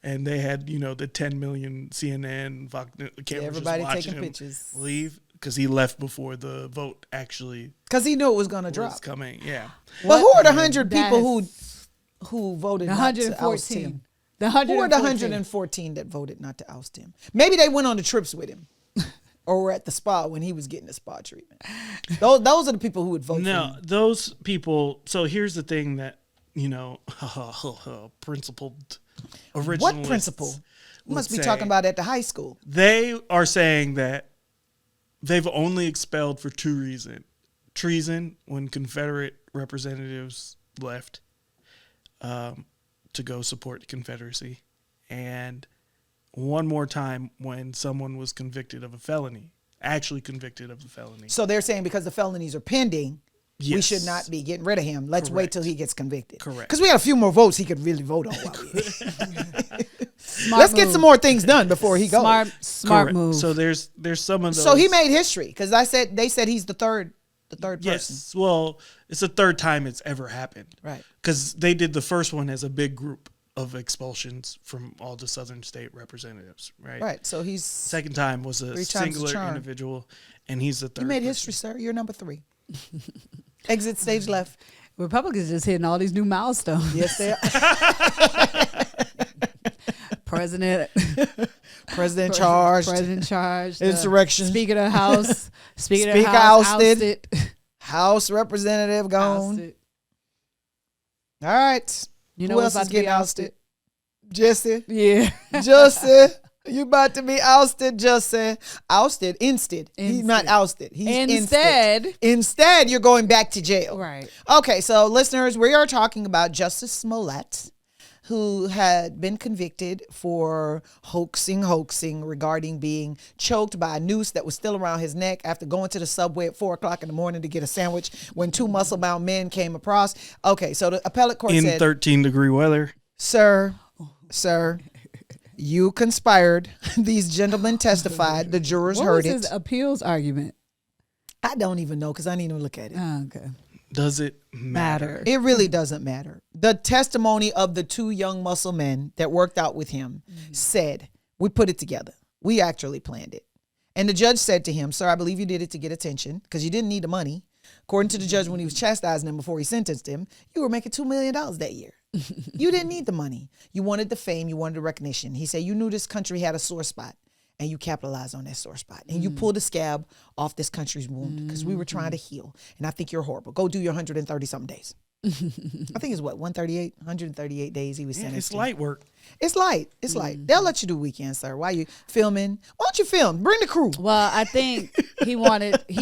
and they had the 10 million CNN Fox cameras everybody just watching taking him pictures. leave because he left before the vote actually Because he knew it was going to was drop. coming. Yeah, But who are the 100 That people is- who voted The not to oust 114. him? The Who are the 114. 114 that voted not to oust him? Maybe they went on the trips with him. Or were at the spa when he was getting the spa treatment. Those are the people who would vote no, for him. those people. So here's the thing that principled originalists. What principle? You must be talking about at the high school. They are saying that they've only expelled for 2 reasons. Treason, when Confederate representatives left to go support the Confederacy, and one more time when someone was convicted of a felony, actually convicted of a felony. So they're saying because the felonies are pending, we Yes. should not be getting rid of him. Let's wait till he gets convicted. Correct. Because we got a few more votes he could really vote on. While we're here. Smart Let's get move. some more things done before he goes. Smart Correct. move. So there's some of those. So he made history because they said he's the third person. Yes. Well, it's the 3rd time it's ever happened. Right. Because they did the first one as a big group of expulsions from all the southern state representatives. Right. Right. So he's Second time was a 3 times the singular charm. individual, and he's the 3rd. you made person. history, sir. You're number 3. Exit stage left. Republicans just hitting all these new milestones. Yes, they are. President charged. President charged. Insurrection. Speaker of the House. Speaker of the Speaker House ousted. House representative gone. Ousted. All right. You know Who what's else is about to be getting ousted? Jesse. Yeah. Jesse. You about to be ousted, Jesse. Ousted instead. He's not ousted. He's Instead, you're going back to jail. Right. Okay, so listeners, we are talking about Justice Smollett, who had been convicted for hoaxing regarding being choked by a noose that was still around his neck after going to the subway at 4:00 in the morning to get a sandwich when 2 muscle-bound men came across. Okay, so the appellate court In said, 13-degree weather. Sir, you conspired. These gentlemen testified. The jurors What heard was it. his appeals argument? I don't even know because I didn't even look at it. Oh, okay. Does it matter? It really doesn't matter. The testimony of the 2 young muscle men that worked out with him said, we put it together. We actually planned it. And the judge said to him, sir, I believe you did it to get attention because you didn't need the money. According to the judge, when he was chastising him before he sentenced him, you were making $2 million that year. You didn't need the money. You wanted the fame. You wanted the recognition. He said, you knew this country had a sore spot and you capitalized on that sore spot. And you pulled the scab off this country's wound because we were trying to heal. And I think you're horrible. Go do your 130 something days. I think it's 138 days he was Yeah, sentenced. it's to. light work. It's light. It's light. They'll let you do weekends, sir. Why you filming? Why don't you film? Bring the crew. Well, I think he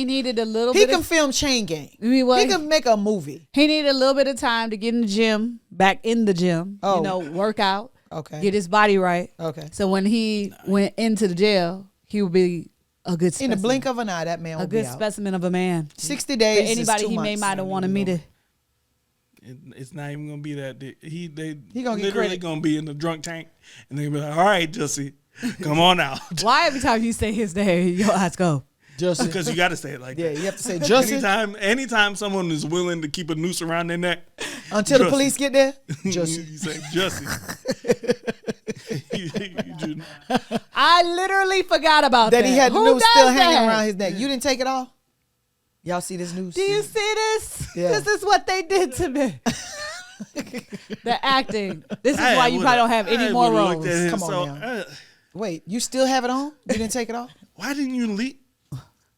needed a little He bit can of, film Chain Gang. I mean, what? He can make a movie. he needed a little bit of time to get in the gym, back in the gym, Oh. work out, Okay. get his body right. Okay. So when he went into the jail, he would be A good In specimen. the blink of an eye, that man will a be good out. specimen of a man. 60 For days. anybody is 2 he months. might have wanted me to. It's not even gonna be that. They He gonna get literally credit. gonna be in the drunk tank, and they're gonna be like, "All right, Jussie, come on out." Why every time you say his name, your eyes go? Justin. Because you got to say it like Yeah, that. you have to say Justin Anytime someone is willing to keep a noose around their neck, until the Jussie. police get there. you Justin. say Jussie. you do. I literally forgot about that. That he had the Who noose does still that? hanging around his neck. You didn't take it off? Y'all see this noose? Do you see this? Yeah. This is what they did to me. The acting. This is I why you would've- probably don't have any I more would've roles. looked at him, Come on now. Wait, you still have it on? You didn't take it off? why didn't you leave?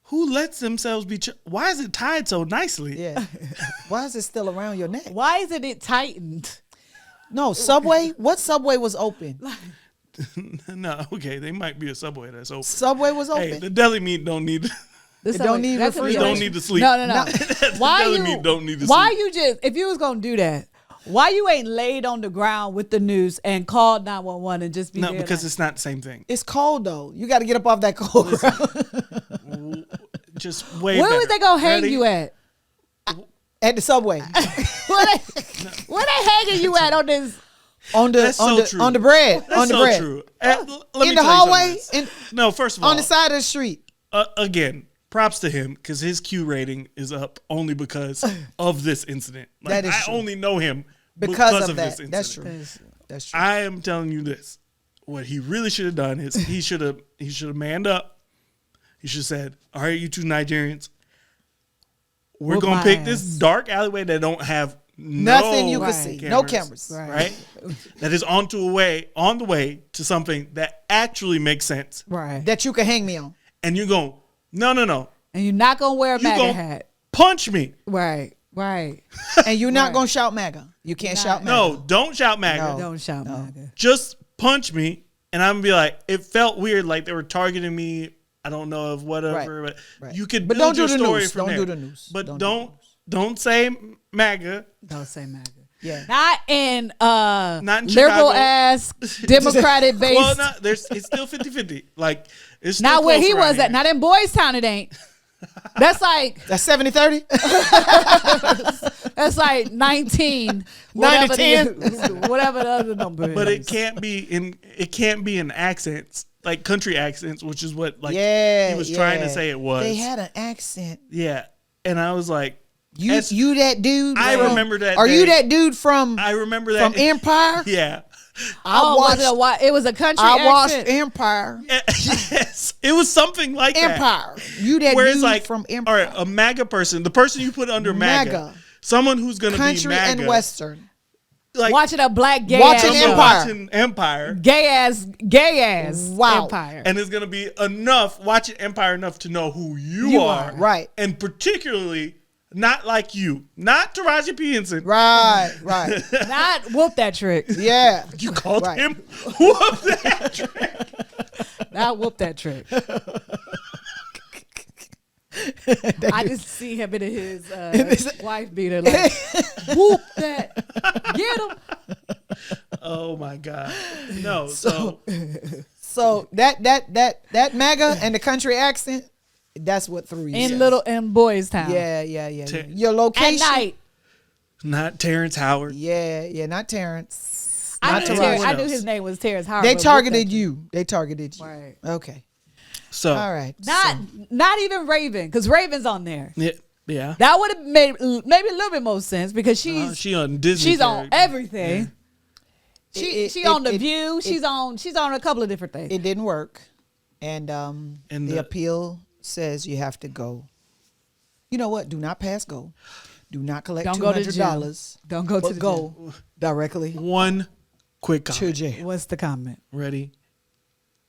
Who lets themselves be? Why is it tied so nicely? Yeah. Why is it still around your neck? Why isn't it tightened? No, Subway? What Subway was open? No, okay, they might be a Subway that's open. Subway was open. Hey, the deli meat don't need. This It don't need that's a refrigeration. Don't need to sleep. No. No. Why deli you? meat don't need to why sleep. you just? If you was gonna do that, why you ain't laid on the ground with the noose and called 911 and just be No, there because like, it's not the same thing. It's cold though. You got to get up off that cold ground. Just way where better. was they gonna hang Ready? you at? At the Subway. Where they hanging you at on this? on the That's on so the true. on the bread. That's on the so bread. true. Let me In the tell you something hallway, else. No, first of all, on the side of the street. Again, props to him because his Q rating is up only because of this incident. Like, That is I true. only know him Because of this that. incident. That's true. That's true. I am telling you this. What he really should have done is he should have manned up. He should have said, "All right, you two Nigerians, we're Whoop gonna my pick ass." this dark alleyway that don't have Nothing you can Right. see. No cameras. right? That is on the way to something that actually makes sense. Right. That you can hang me on. And you're going, no, And you're not gonna wear a you MAGA gonna hat. punch me. Right. And you're not Right. going to shout MAGA. You can't Not- shout MAGA. No, don't shout MAGA. No. Don't shout MAGA. Just punch me, and I'm gonna be like, it felt weird, like they were targeting me. I don't know of whatever, Right. but Right. you could But build don't do your the story noose. from Don't there. do the noose. But Don't do the don't say MAGA. Don't say MAGA. Yeah. Not in Not in liberal Chicago. ass Democratic based. Well, no, it's still 50-50. Like it's still not where close he around was here. at. Not in Boys Town. It ain't. That's like That's 70-30? that's like 19. Whatever 90-10. the, whatever the other number is. But it can't be in accents, like country accents, which is what like Yeah. he was trying to yeah. say it was. They had an accent. Yeah. And I was like, You That's- you that dude. I from- remember that Are you day. that dude from I remember that from Empire? Yeah. it was a country I watched accent. Empire. Yes. It was something like that. Empire. You that Where dude it's like, from all Empire. right, a MAGA person, the person you put under MAGA, MAGA. someone who's going to be Country MAGA. and Western. Like, Watching a black gay Watching ass Empire. show. watching Empire. Gay ass Wow. Empire. And it's going to be watching Empire enough to know who you are. Right. And particularly, not like you. Not Taraji P. Henson. Right. Not whoop that trick. Yeah. You called Right. him whoop that trick. Not whoop that trick. I just see him in his wife beater like whoop that. Get him. Oh my God. No. So So that MAGA and the country accent, that's what threw you. In Boys Town. Yeah. Your location. At night. not Terrence Howard. Yeah, not Terrence. I Not knew, Taraji. I knew his name was Terrence Howard. They but whoop targeted that you. They targeted you. Right. Okay. So All right. Not even Raven, because Raven's on there. yeah. That would have made maybe a little bit more sense because She on Disney. she's on character. everything. It- She it- on The it- View. She's on a couple of different things. It didn't work, and And the appeal says you have to go. You know what? Do not pass go. Do not collect Don't go to $200. Don't go to but the go directly One quick to comment. jail. What's the comment? Ready?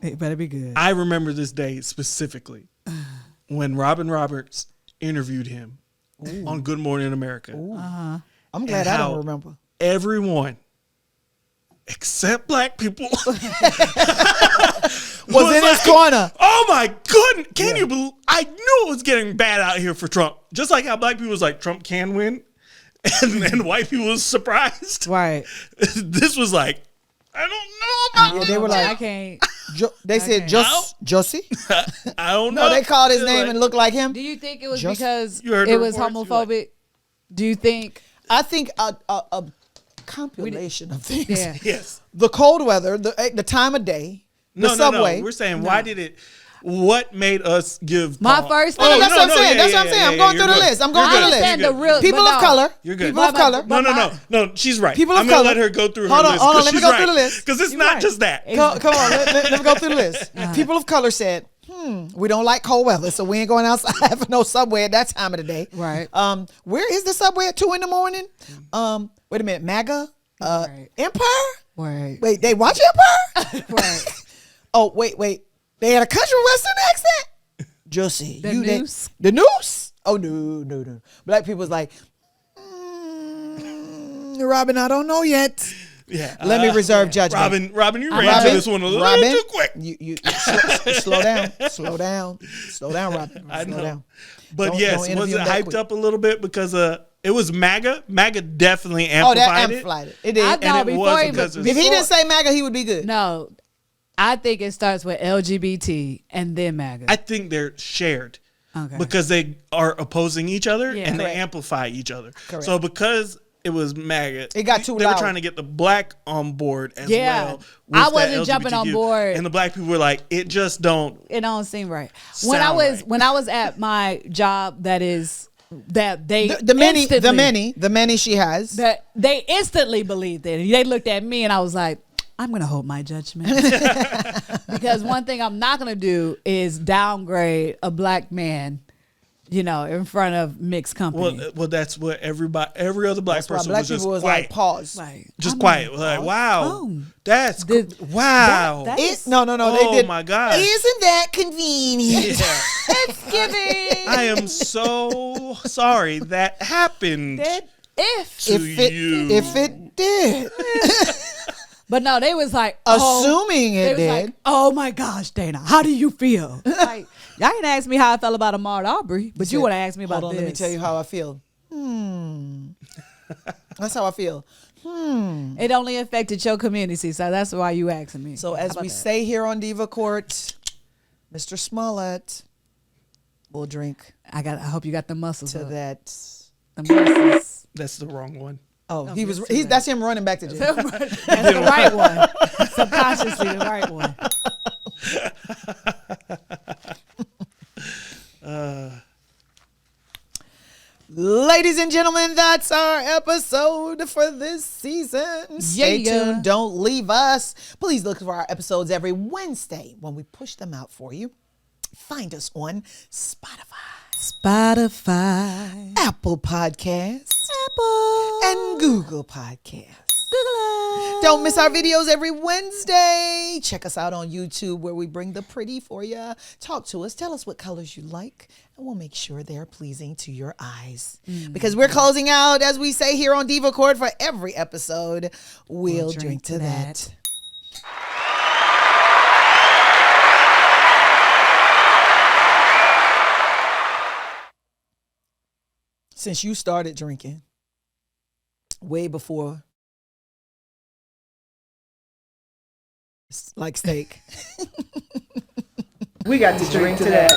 It better be good. I remember this day specifically when Robin Roberts interviewed him on Good Morning America. I'm glad I don't remember. Everyone except black people Was in his corner. Oh my goodness. Can you believe? I knew it was getting bad out here for Trump. Just like how black people was like, Trump can win. And white people was surprised. Right. This was like, I don't know about Yeah, they were like, I can't. They said Josie. I don't know. No, they called his It's name like- and looked like him. Do you think it was Just- because You heard the it was reports, you like- homophobic? Do you think? I think a compilation of things. Yeah. Yes. The cold weather, the time of day, the subway. No. We're saying why did it? What made us give My Paul- first No, thing. that's what I'm saying. yeah, That's what I'm yeah, saying. yeah, I'm going you're through the good. list. I'm You're going through good. the list. I understand the real People but of no. color. You're good. People of color. No. She's right. People of I'm gonna color. let her go through her Hold on, list. hold on, 'cause let me she's go through the list. Because it's You're not right. just that. Come on, let me go through the list. People of color said, we don't like cold weather, so we ain't going outside for no subway at that time of the day. Right. Where is the subway at 2 a.m? Wait a minute, MAGA? Right. Empire? Right. Wait, they watch Empire? Right. Oh, wait. They had a country western accent? Josie. The noose? The noose? Oh, no. Black people was like, Robin, I don't know yet. Yeah. Let me reserve judgment. Robin, you ran to this one a little too quick. You slow down, Robin. I Slow know. down. But Don't yes, was interview it him that hyped quick. up a little bit because it was MAGA? MAGA definitely Oh, amplified that amplified it. It did. I And know it before was he because was, If he didn't say MAGA, he would be good. no, I think it starts with LGBT and then MAGA. I think they're shared. Okay. Because they are opposing each other Yeah. and they Correct. amplify each other. Correct. So because it was MAGA, It got too they loud. were trying to get the black on board as Yeah. well. I with wasn't the jumping on LGBTQ. board. And the black people were like, it just don't. It don't seem right. Sound right. When I was at my job, that they The instantly- many she has. that they instantly believed it. They looked at me and I was like, I'm gonna hold my judgment because one thing I'm not gonna do is downgrade a black man, in front of mixed company. Well, that's what every other black That's why person black was just people was quiet. like, pause. Like, Just I'm quiet. like, Like, wow, oh. that's Did- wow. that is- No, they Oh, did. my gosh. Isn't that convenient? Yeah. It's giving. I am so sorry that happened if to you. If it did. But no, they was like, Assuming they it was like, did. oh my gosh, Dana, how do you feel? Like, y'all ain't ask me how I felt about Ahmaud Arbery, but you want to ask me about Hold on, this. let me tell you how I feel. That's how I feel. It only affected your community, so that's why you asking me. So How as about we that? say here on Diva Court, Mr. Smollett will drink I hope you got the muscles to up. that. The muscles. That's the wrong one. Oh, No, he was. yes, to He's, that. that's him running back to jail. That's the right one. Subconsciously the right one. Ladies and gentlemen, that's our episode for this season. Stay Yeah. tuned. Don't leave us. Please look for our episodes every Wednesday when we push them out for you. Find us on Spotify, Apple Podcasts, and Google Podcasts. Don't miss our videos every Wednesday. Check us out on YouTube where we bring the pretty for you. Talk to us. Tell us what colors you like, and we'll make sure they're pleasing to your eyes. Because we're closing out, as we say here on Diva Court, for every episode. We'll drink to that. Since you started drinking way before, like steak. We got to drink to that.